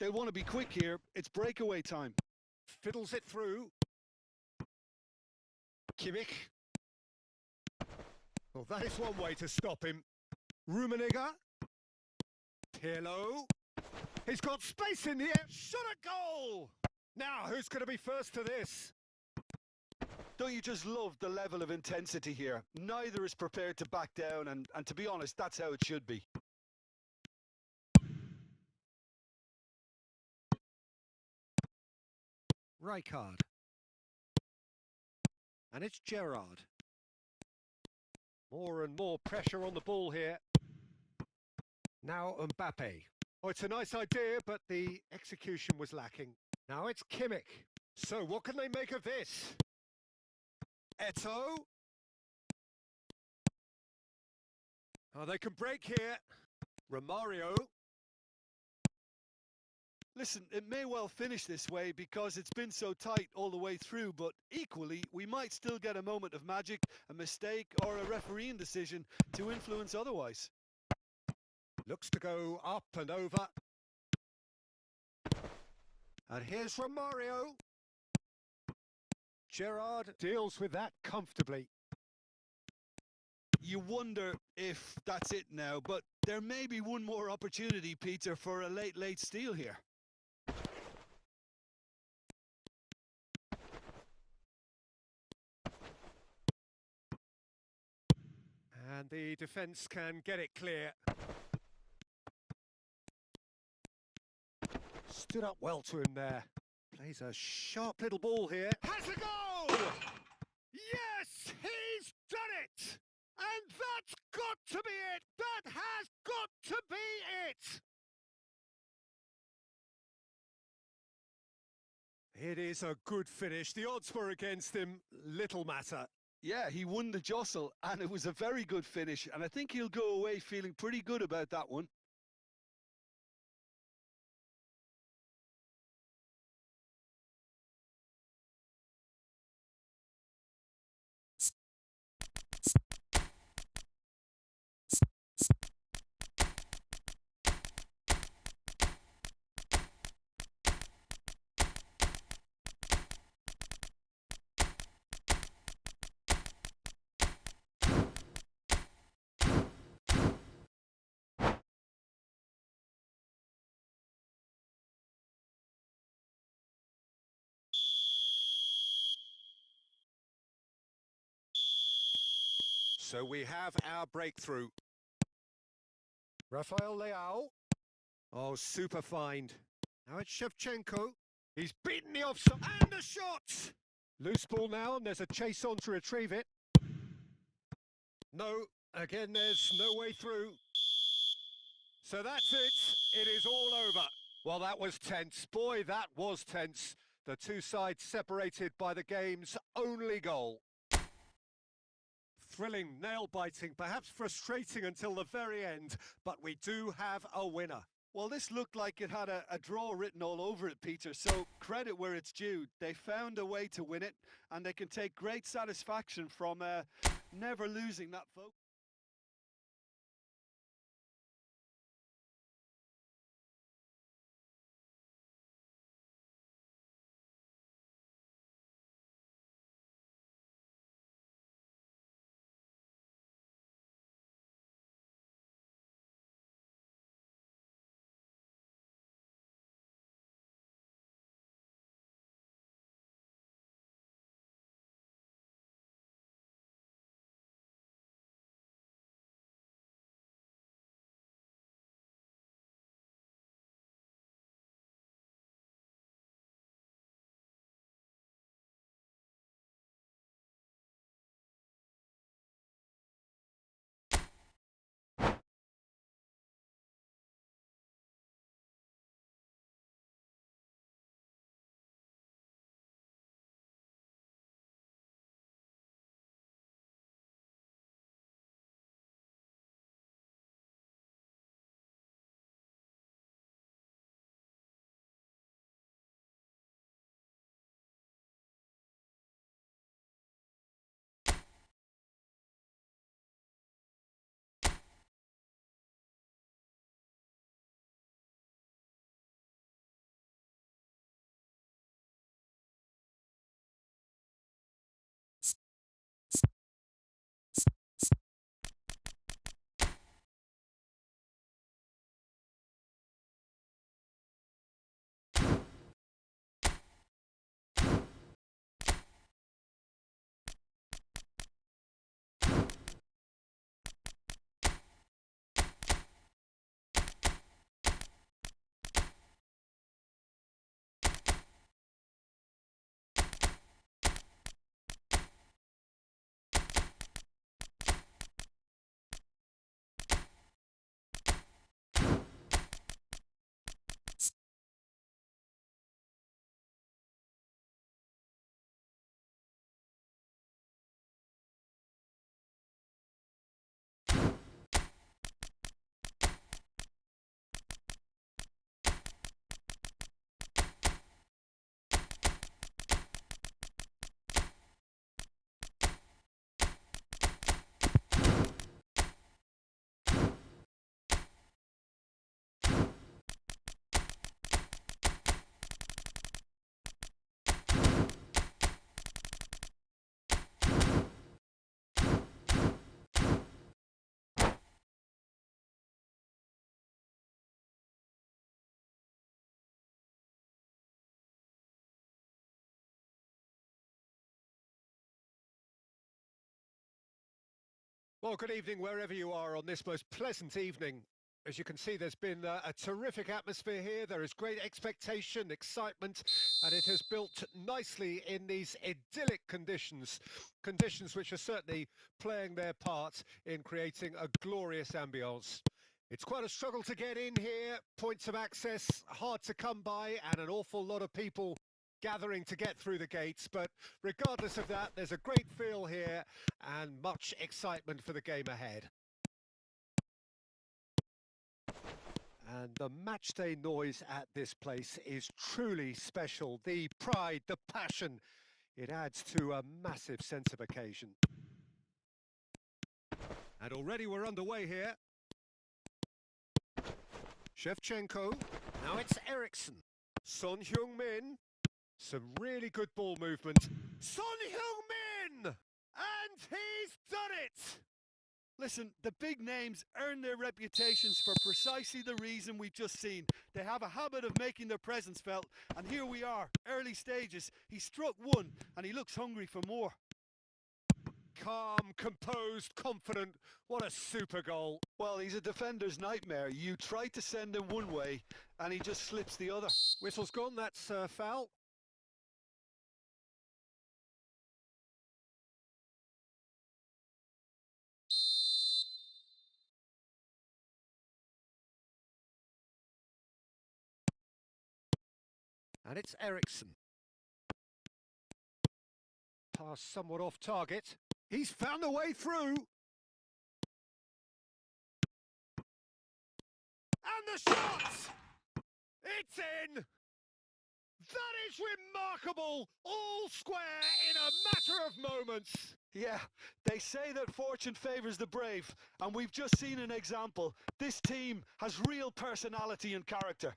They want to be quick here. It's breakaway time. Fiddles it through. Kimmich. Well, that is one way to stop him. Rummenigge. Pirlo. He's got space in the air. Shot a goal! Now, who's going to be first to this? Don't you just love the level of intensity here? Neither is prepared to back down, and to be honest, that's how it should be. Rijkaard. And it's Gerrard. More and more pressure on the ball here. Now Mbappe. Oh, it's a nice idea, but the execution was lacking. Now it's Kimmich. So what can they make of this? Eto'o. Oh, they can break here. Romario. Listen, it may well finish this way because it's been so tight all the way through, but equally, we might still get a moment of magic, a mistake, or a refereeing decision to influence otherwise. Looks to go up and over. And here's Romario. Gerrard deals with that comfortably. You wonder if that's it now, but there may be one more opportunity, Peter, for a late steal here. And the defence can get it clear. Stood up well to him there. Plays a sharp little ball here. Has a goal! Yes, he's done it! And that's got to be it! That has got to be it! It is a good finish. The odds were against him. Little matter. Yeah, he won the jostle, and it was a very good finish, and I think he'll go away feeling pretty good about that one. So we have our breakthrough. Rafael Leao. Oh, super find. Now it's Shevchenko. He's beaten the offside. And a shot! Loose ball now, and there's a chase on to retrieve it. No, again, there's no way through. So that's it. It is all over. Well, that was tense. Boy, that was tense. The two sides separated by the game's only goal. Thrilling, nail-biting, perhaps frustrating until the very end, but we do have a winner. Well, this looked like it had a draw written all over it, Peter, so credit where it's due. They found a way to win it, and they can take great satisfaction from never losing that focus. Well, good evening wherever you are on this most pleasant evening. As you can see, there's been a terrific atmosphere here. There is great expectation, excitement, and it has built nicely in these idyllic conditions. Conditions which are certainly playing their part in creating a glorious ambience. It's quite a struggle to get in here, points of access hard to come by, and an awful lot of people gathering to get through the gates, but regardless of that, there's a great feel here and much excitement for the game ahead. And the matchday noise at this place is truly special. The pride, the passion, it adds to a massive sense of occasion. And already we're underway here. Shevchenko, now it's Eriksson. Son Heung-min. Some really good ball movement. Son Heung-min! And he's done it! Listen, the big names earn their reputations for precisely the reason we've just seen. They have a habit of making their presence felt, and here we are, early stages. He struck one, and he looks hungry for more. Calm, composed, confident. What a super goal. Well, he's a defender's nightmare. You try to send him one way, and he just slips the other. Whistle's gone, that's foul. And it's Eriksson. Pass somewhat off target. He's found a way through. And the shot! It's in! That is remarkable! All square in a matter of moments. Yeah, they say that fortune favours the brave, and we've just seen an example. This team has real personality and character.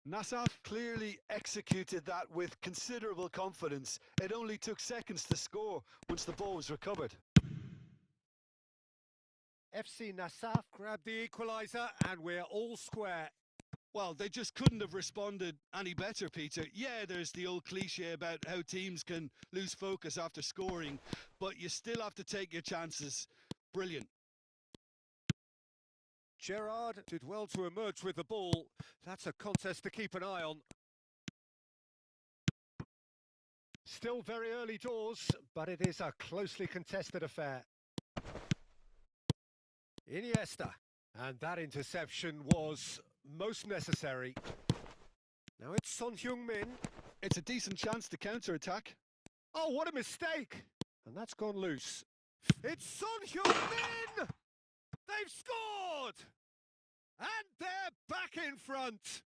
Nassaf clearly executed that with considerable confidence. It only took seconds to score once the ball was recovered. FC Nassaf grabbed the equaliser and we're all square. Well, they just couldn't have responded any better, Peter. Yeah, there's the old cliche about how teams can lose focus after scoring, but you still have to take your chances. Brilliant. Gerrard did well to emerge with the ball. That's a contest to keep an eye on. Still very early doors, but it is a closely contested affair. Iniesta. And that interception was most necessary. Now it's Son Heung-min. It's a decent chance to counter-attack. Oh, what a mistake! And that's gone loose. It's Son Heung-min! They've scored! And they're back in front.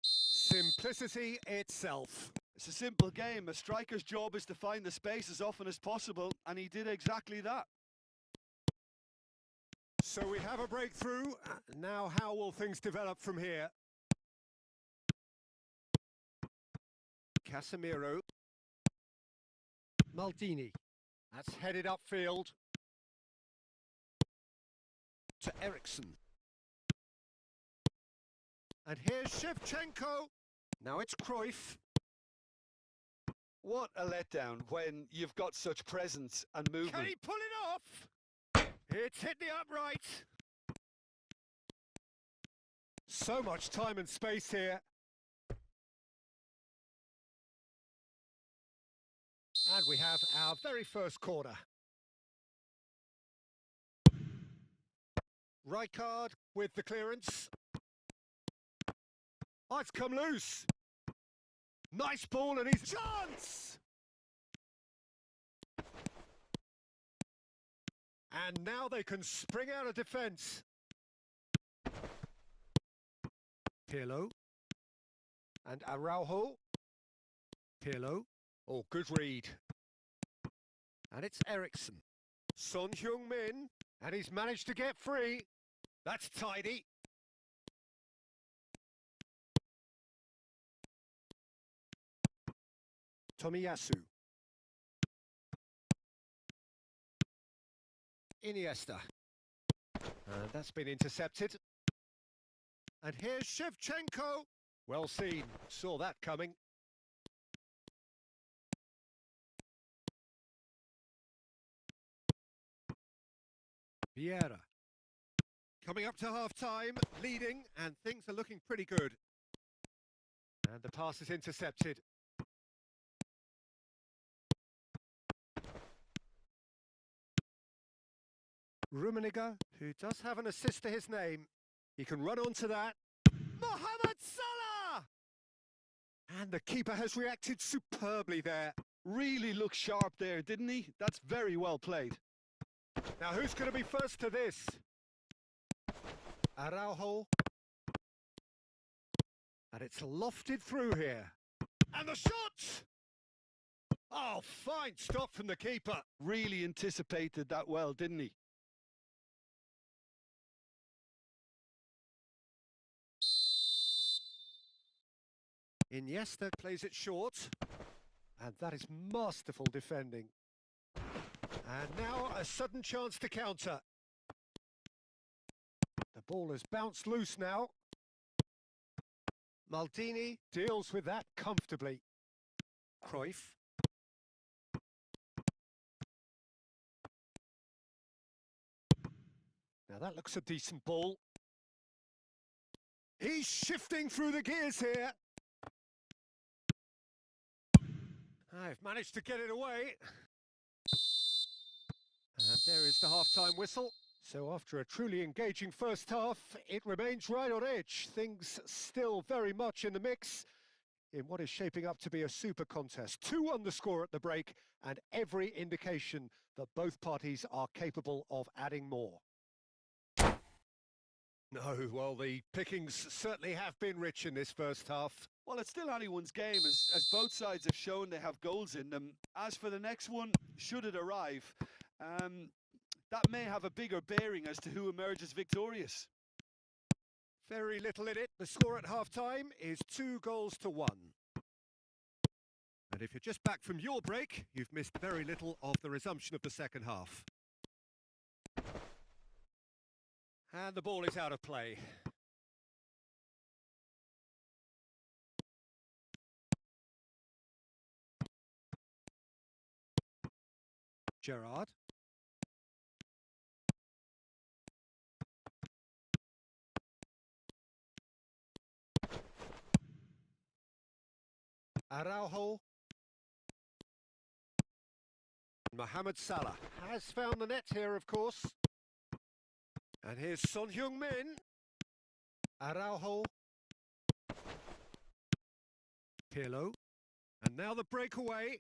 Simplicity itself. It's a simple game. A striker's job is to find the space as often as possible, and he did exactly that. So we have a breakthrough. Now how will things develop from here? Casemiro. Maldini. That's headed upfield. To Eriksson. And here's Shevchenko. Now it's Cruyff. What a letdown when you've got such presence and movement. Can he pull it off? It's hit the upright. So much time and space here. And we have our very first corner. Rijkaard with the clearance. Oh, it's come loose. Nice ball and his chance! And now they can spring out of defence. Pirlo. And Araujo. Pirlo. Oh, good read. And it's Eriksson. Son Heung-min. And he's managed to get free. That's tidy. Tomiyasu. Iniesta. And that's been intercepted. And here's Shevchenko. Well seen. Saw that coming. Vieira. Coming up to half-time, leading, and things are looking pretty good. And the pass is intercepted. Rummenigge, who does have an assist to his name. He can run onto that. Mohamed Salah! And the keeper has reacted superbly there. Really looked sharp there, didn't he? That's very well played. Now who's going to be first to this? Araujo. And it's lofted through here. And the shot! Oh, fine stop from the keeper. Really anticipated that well, didn't he? Iniesta plays it short. And that is masterful defending. And now a sudden chance to counter. The ball has bounced loose now. Maldini deals with that comfortably. Cruyff. Now that looks a decent ball. He's shifting through the gears here. I've managed to get it away. And there is the half-time whistle. So after a truly engaging first half, it remains right on edge. Things still very much in the mix in what is shaping up to be a super contest. 2-1 the score at the break, and every indication that both parties are capable of adding more. No, well, the pickings certainly have been rich in this first half. Well, it's still anyone's game, as both sides have shown they have goals in them. As for the next one, should it arrive, that may have a bigger bearing as to who emerges victorious. Very little in it. The score at half-time is 2-1. And if you're just back from your break, you've missed very little of the resumption of the second half. And the ball is out of play. Gerrard. Araujo. Mohamed Salah has found the net here, of course. And here's Son Heung-min. Araujo. Pirlo. And now the breakaway.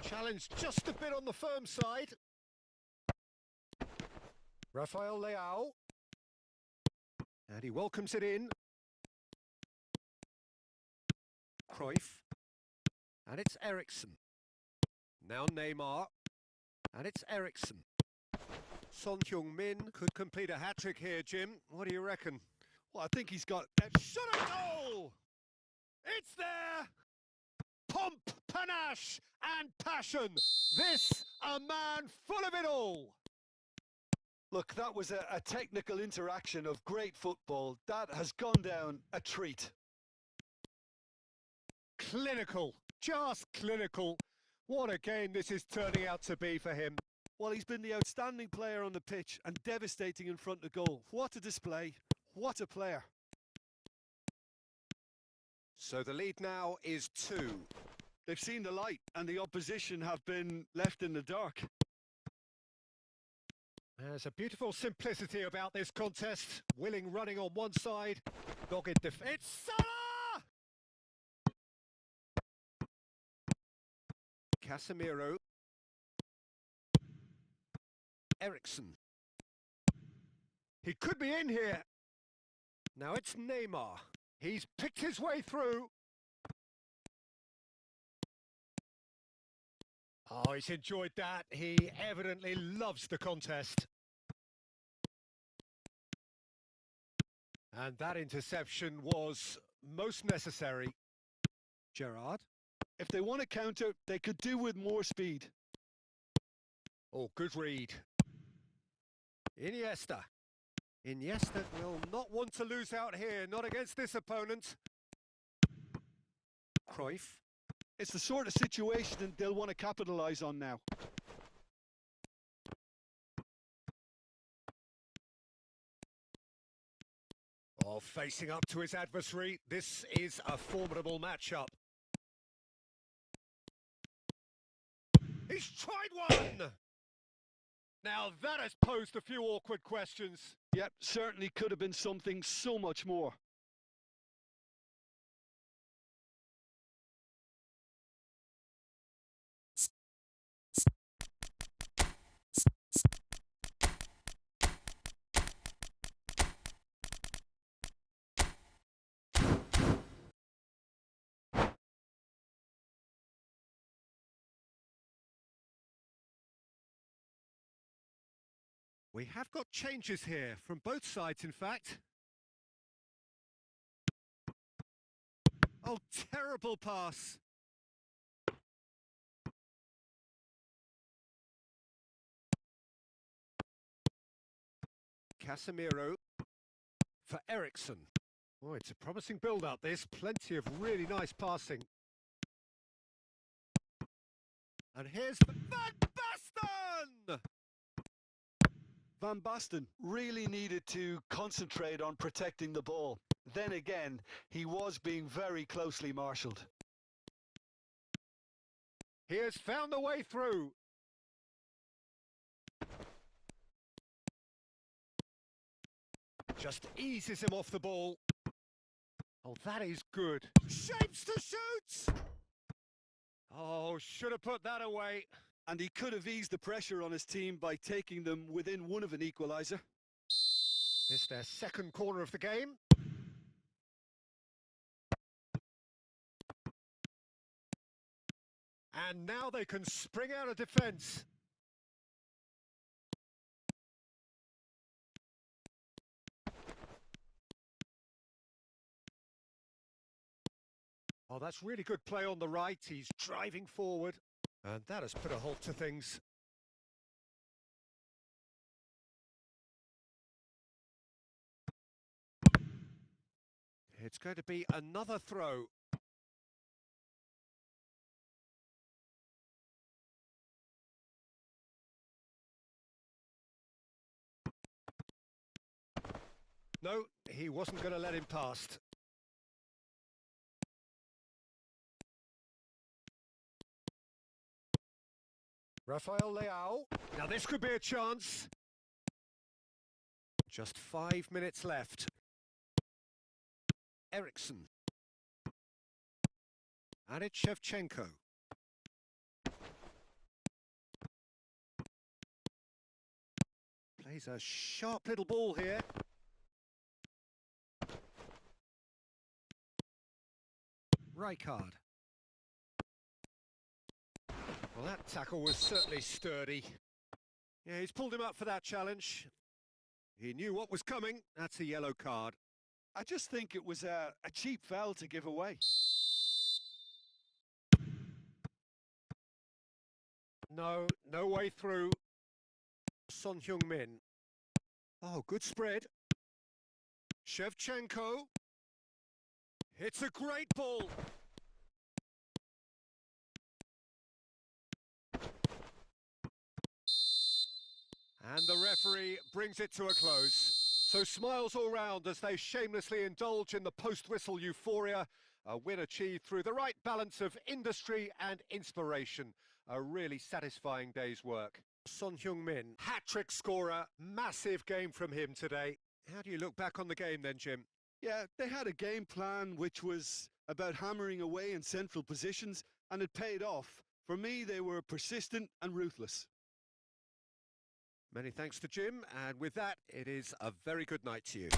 Challenge just a bit on the firm side. Rafael Leao. And he welcomes it in. Cruyff. And it's Eriksen. Now Neymar. And it's Eriksen. Son Heung-min could complete a hat-trick here, Jim. What do you reckon? Well, I think he's got... Shot a goal! It's there! Pomp, panache and passion. This, a man full of it all. Look, that was a technical interaction of great football. That has gone down a treat. Clinical, just clinical. What a game this is turning out to be for him. Well, he's been the outstanding player on the pitch and devastating in front of goal. What a display. What a player. So the lead now is 2. They've seen the light and the opposition have been left in the dark. There's a beautiful simplicity about this contest. Willing running on one side, dogged defence. It's Salah! Casemiro. Eriksen. He could be in here. Now it's Neymar. He's picked his way through. Oh, he's enjoyed that. He evidently loves the contest. And that interception was most necessary. Gerrard. If they want to counter, they could do with more speed. Oh, good read. Iniesta. Iniesta will not want to lose out here, not against this opponent. Cruyff. It's the sort of situation they'll want to capitalise on now. Oh, facing up to his adversary, this is a formidable matchup. He's tried one! Now that has posed a few awkward questions. Yep, certainly could have been something so much more. We have got changes here, from both sides in fact. Oh, terrible pass. Casemiro for Ericsson. Oh, it's a promising build-up this, plenty of really nice passing. And here's Van Basten! Van Basten really needed to concentrate on protecting the ball. Then again, he was being very closely marshalled. He has found the way through. Just eases him off the ball. Oh, that is good. Shapes to shoot! Oh, should have put that away. And he could have eased the pressure on his team by taking them within one of an equaliser. It's their second corner of the game. And now they can spring out of defence. Oh, that's really good play on the right. He's driving forward. And that has put a halt to things. It's going to be another throw. No, he wasn't going to let him past. Rafael Leao. Now this could be a chance. Just 5 minutes left. Ericsson. And it's Shevchenko. Plays a sharp little ball here. Rijkaard. Well, that tackle was certainly sturdy. Yeah, he's pulled him up for that challenge. He knew what was coming. That's a yellow card. I just think it was a cheap foul to give away. No way through. Son Heung-min. Oh, good spread. Shevchenko. It's a great ball. And the referee brings it to a close. So smiles all round as they shamelessly indulge in the post-whistle euphoria. A win achieved through the right balance of industry and inspiration. A really satisfying day's work. Son Heung-min, hat-trick scorer, massive game from him today. How do you look back on the game then, Jim? Yeah, they had a game plan which was about hammering away in central positions, and it paid off. For me, they were persistent and ruthless. Many thanks to Jim, and with that, it is a very good night to you.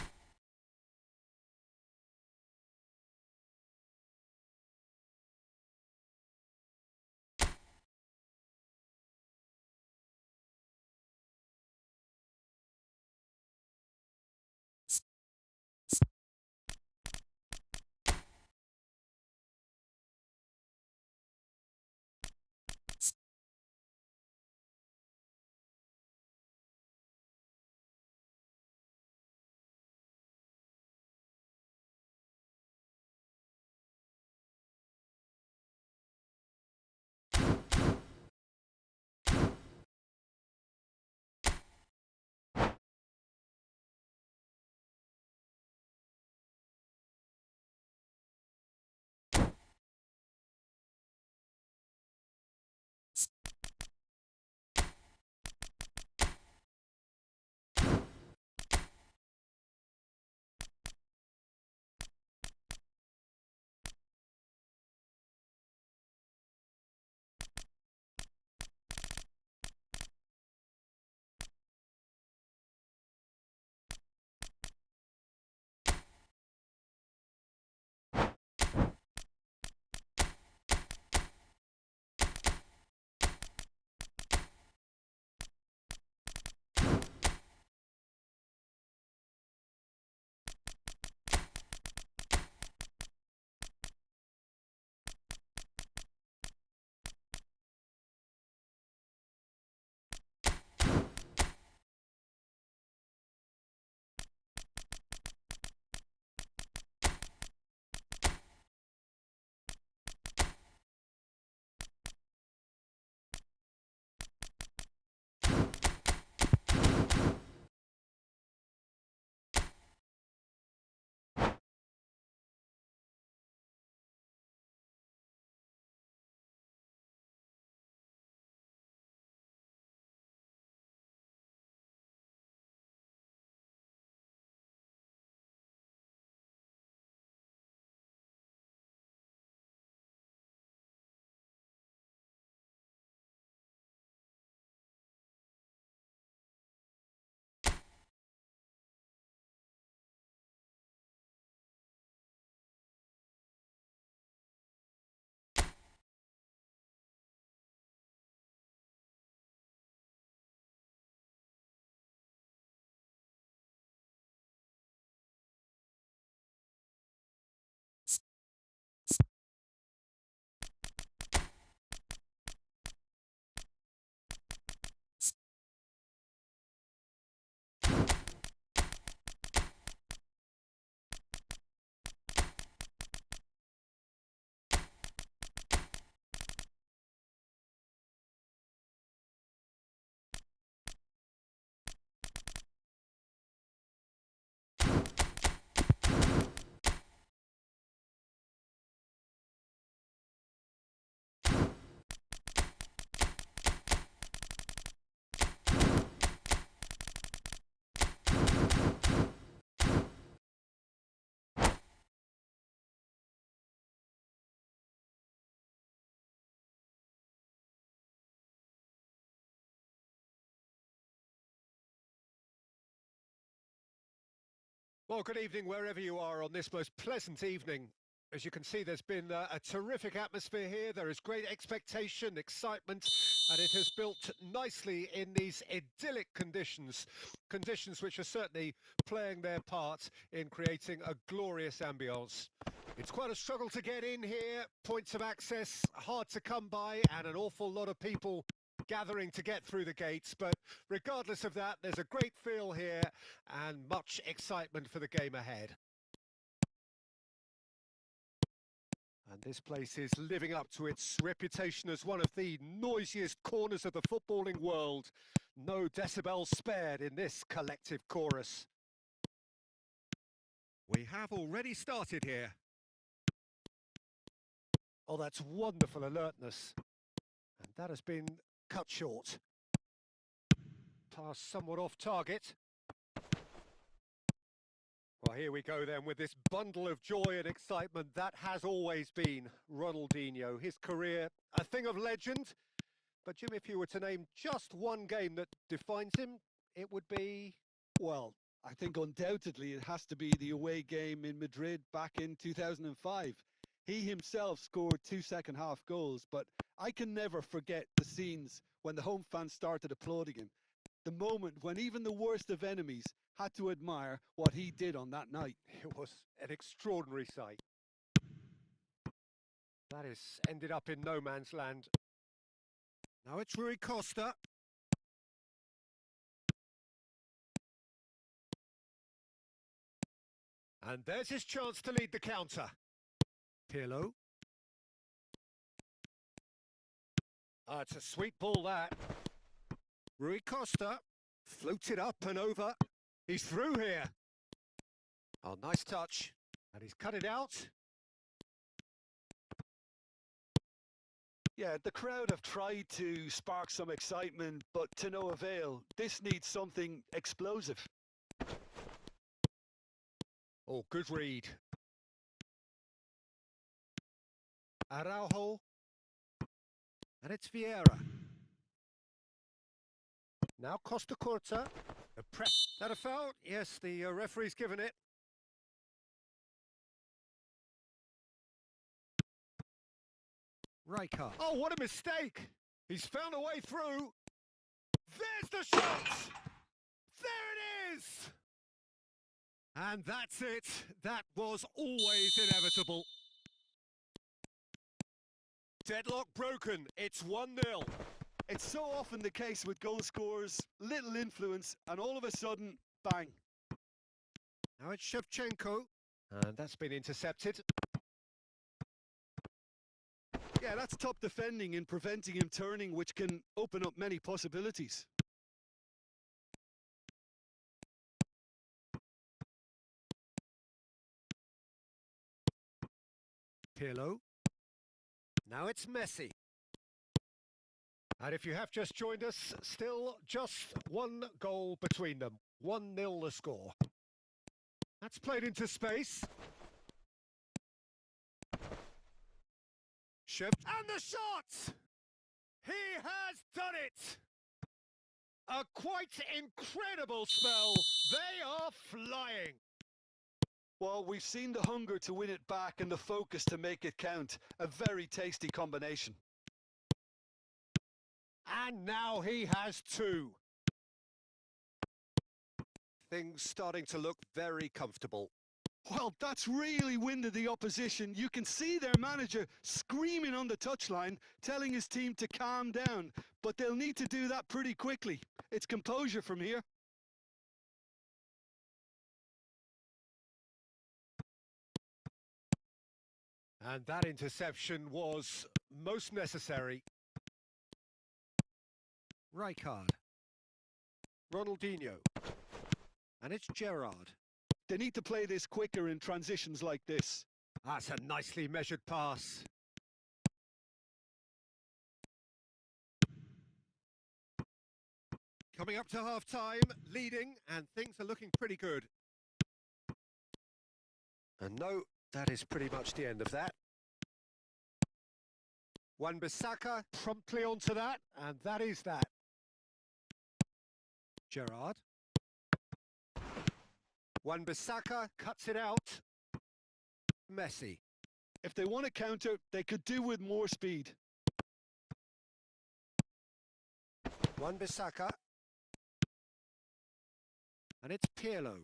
Well, good evening wherever you are on this most pleasant evening. As you can see, there's been a terrific atmosphere here. There is great expectation, excitement, and it has built nicely in these idyllic conditions. Conditions which are certainly playing their part in creating a glorious ambience. It's quite a struggle to get in here, points of access hard to come by, and an awful lot of people gathering to get through the gates, but regardless of that, there's a great feel here and much excitement for the game ahead. And this place is living up to its reputation as one of the noisiest corners of the footballing world. No decibels spared in this collective chorus. We have already started here. Oh, that's wonderful alertness. And that has been cut short. Pass somewhat off target. Well, here we go then with this bundle of joy and excitement that has always been Ronaldinho. His career, a thing of legend. But Jim, if you were to name just one game that defines him, it would be, well, I think undoubtedly it has to be the away game in Madrid back in 2005. He himself scored 2 second-half goals, but I can never forget the scenes when the home fans started applauding him. The moment when even the worst of enemies had to admire what he did on that night. it was an extraordinary sight. That has ended up in no man's land. Now it's Rui Costa. And there's his chance to lead the counter. Pirlo. It's a sweet ball, that. Rui Costa floated up and over. He's through here. Oh, nice touch. And he's cut it out. Yeah, the crowd have tried to spark some excitement, but to no avail. This needs something explosive. Oh, good read. Araujo. And it's Vieira. Now Costa Curta. A press. That a foul? Yes, the referee's given it. Rijkaard. Oh, what a mistake! He's found a way through. There's the shot! There it is! And that's it. That was always inevitable. Deadlock broken. It's 1-0. It's so often the case with goal scorers, little influence, and all of a sudden, bang. Now it's Shevchenko. And that's been intercepted. Yeah, that's top defending in preventing him turning, which can open up many possibilities. Pirlo. Now it's Messi. And if you have just joined us, still just one goal between them. 1-0 the score. That's played into space. And the shot! He has done it! A quite incredible spell. They are flying. Well, we've seen the hunger to win it back and the focus to make it count. A very tasty combination. And now he has two. Things starting to look very comfortable. Well, that's really winded the opposition. You can see their manager screaming on the touchline, telling his team to calm down. But they'll need to do that pretty quickly. It's composure from here. And that interception was most necessary. Rijkaard. Ronaldinho. And it's Gerrard. They need to play this quicker in transitions like this. That's a nicely measured pass. Coming up to half-time, leading, and things are looking pretty good. And no, that is pretty much the end of that. Wan-Bissaka promptly onto that, and that is that. Gerrard. Wan-Bissaka cuts it out. Messi. If they want to counter, they could do with more speed. Wan-Bissaka. And it's Pirlo.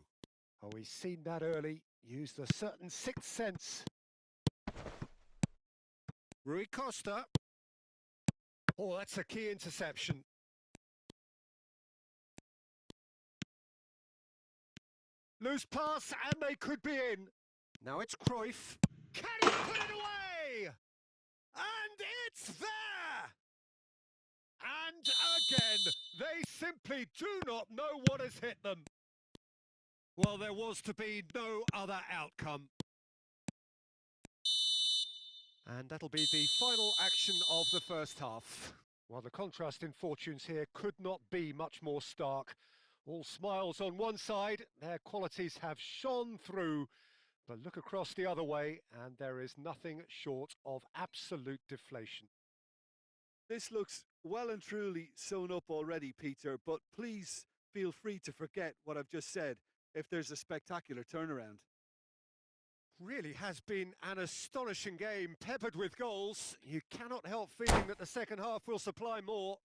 Oh, he's seen that early. Used a certain sixth sense. Rui Costa. Oh, that's a key interception. Loose pass, and they could be in. Now it's Cruyff. Can he put it away? And it's there! And again, they simply do not know what has hit them. Well, there was to be no other outcome. And that'll be the final action of the first half. Well, the contrast in fortunes here could not be much more stark. All smiles on one side, their qualities have shone through. But look across the other way, and there is nothing short of absolute deflation. This looks well and truly sewn up already, Peter, but please feel free to forget what I've just said if there's a spectacular turnaround. Really has been an astonishing game, peppered with goals. You cannot help feeling that the second half will supply more.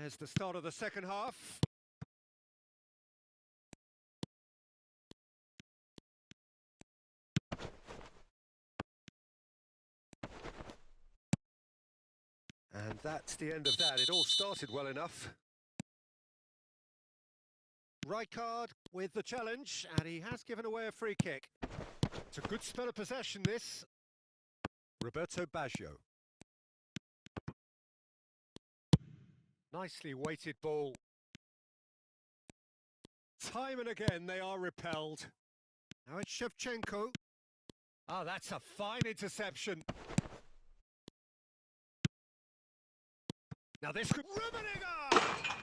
There's the start of the second half. And that's the end of that. It all started well enough. Rijkaard with the challenge, and he has given away a free kick. It's a good spell of possession, this. Roberto Baggio. Nicely weighted ball. Time and again they are repelled. Now it's Shevchenko. Ah, that's a fine interception. Now this could... Rummenigge!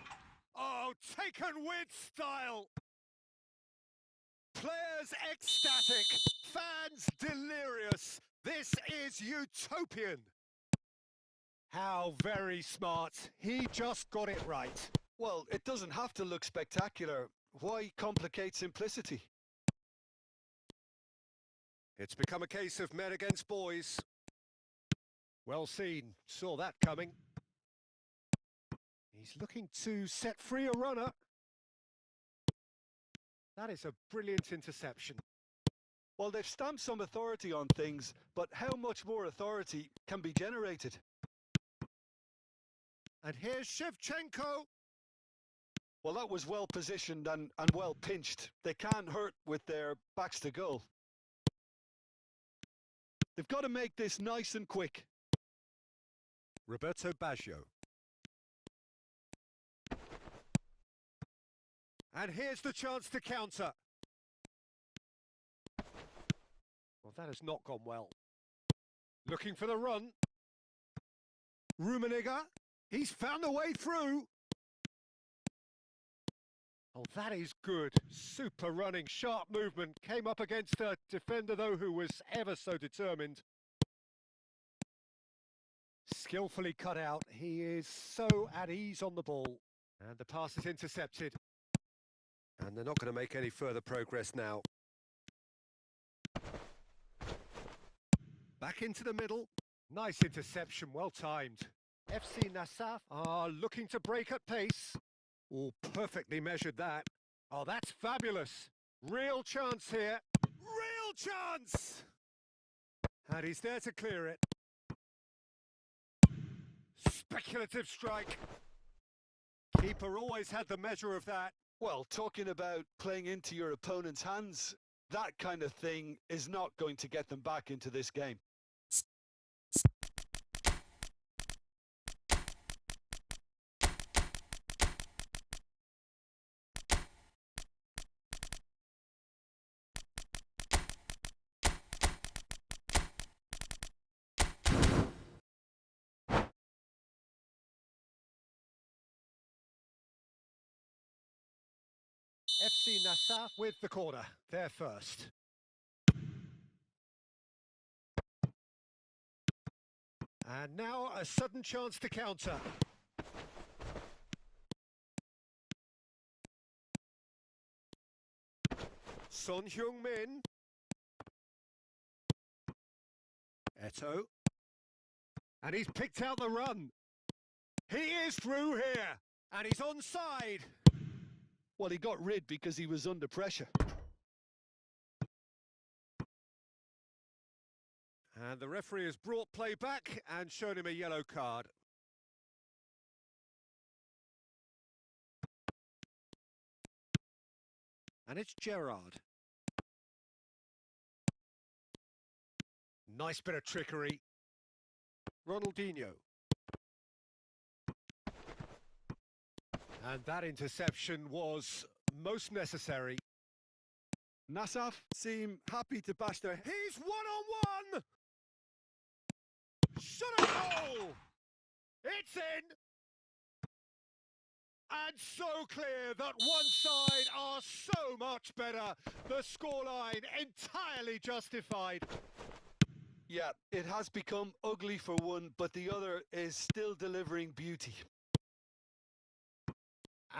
Oh, taken with style. Players ecstatic. Fans delirious. This is utopian. How very smart. He just got it right. Well, it doesn't have to look spectacular. Why complicate simplicity? It's become a case of men against boys. Well seen. Saw that coming. He's looking to set free a runner. That is a brilliant interception. Well, they've stamped some authority on things, but how much more authority can be generated? And here's Shevchenko. Well, that was well positioned and well pinched. They can't hurt with their backs to goal. They've got to make this nice and quick. Roberto Baggio. And here's the chance to counter. Well, that has not gone well. Looking for the run. Rummenigge. He's found a way through. Oh, that is good. Super running, sharp movement. Came up against a defender, though, who was ever so determined. Skillfully cut out. He is so at ease on the ball. And the pass is intercepted. And they're not going to make any further progress now. Back into the middle. Nice interception, well timed. FC Nassaf are looking to break at pace. Oh, perfectly measured that. Oh, that's fabulous. Real chance here. Real chance! And he's there to clear it. Speculative strike. Keeper always had the measure of that. Well, talking about playing into your opponent's hands, that kind of thing is not going to get them back into this game. see Nassaf with the corner. There first. And now a sudden chance to counter. Son Heung-min. Eto. And he's picked out the run. He is through here. And he's onside. Well, he got rid because he was under pressure. And the referee has brought play back and shown him a yellow card. And it's Gerrard. Nice bit of trickery. Ronaldinho. And that interception was most necessary. Nassaf seem happy to bash their... He's one-on-one! Shot a goal! It's in! And so clear that one side are so much better. The scoreline entirely justified. Yeah, it has become ugly for one, but the other is still delivering beauty.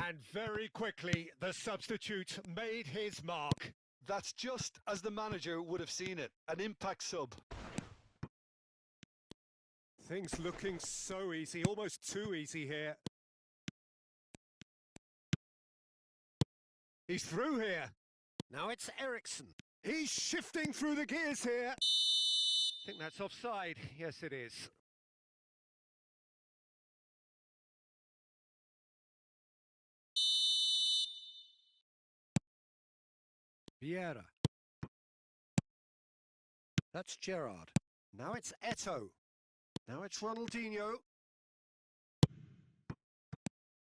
And very quickly, the substitute made his mark. That's just as the manager would have seen it, an impact sub. Things looking so easy, almost too easy here. He's through here. Now it's Eriksson. He's shifting through the gears here. I think that's offside. Yes, it is. Vieira. That's Gerrard. Now it's Eto. Now it's Ronaldinho.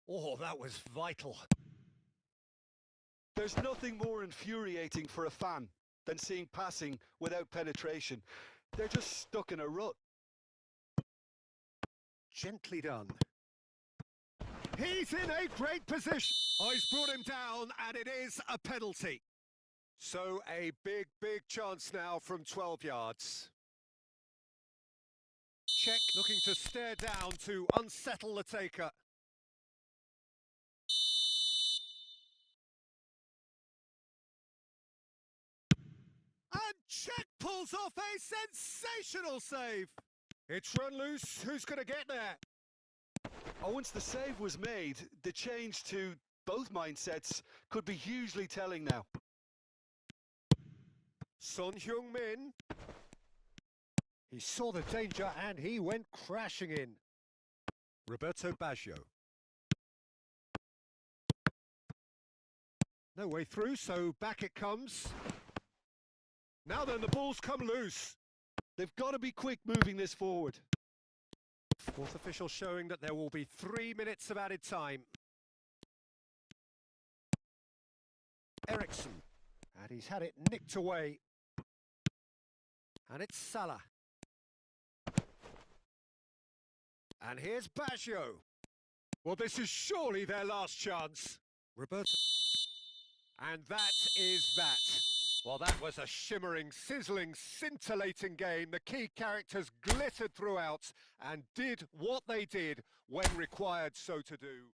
Oh, that was vital. There's nothing more infuriating for a fan than seeing passing without penetration. They're just stuck in a rut. Gently done. He's in a great position. Oh, he's brought him down, and it is a penalty. So a big chance now from 12 yards. Czech looking to stare down to unsettle the taker. And Czech pulls off a sensational save. It's run loose. Who's going to get there? Oh, once the save was made, the change to both mindsets could be hugely telling now. Son Heung-min. He saw the danger and he went crashing in. Roberto Baggio. No way through, so back it comes. Now then, the ball's come loose. They've got to be quick moving this forward. Fourth official showing that there will be 3 minutes of added time. Eriksson. And he's had it nicked away. And it's Salah. And here's Baggio. Well, this is surely their last chance. Roberto. And that is that. Well, that was a shimmering, sizzling, scintillating game. The key characters glittered throughout and did what they did when required so to do.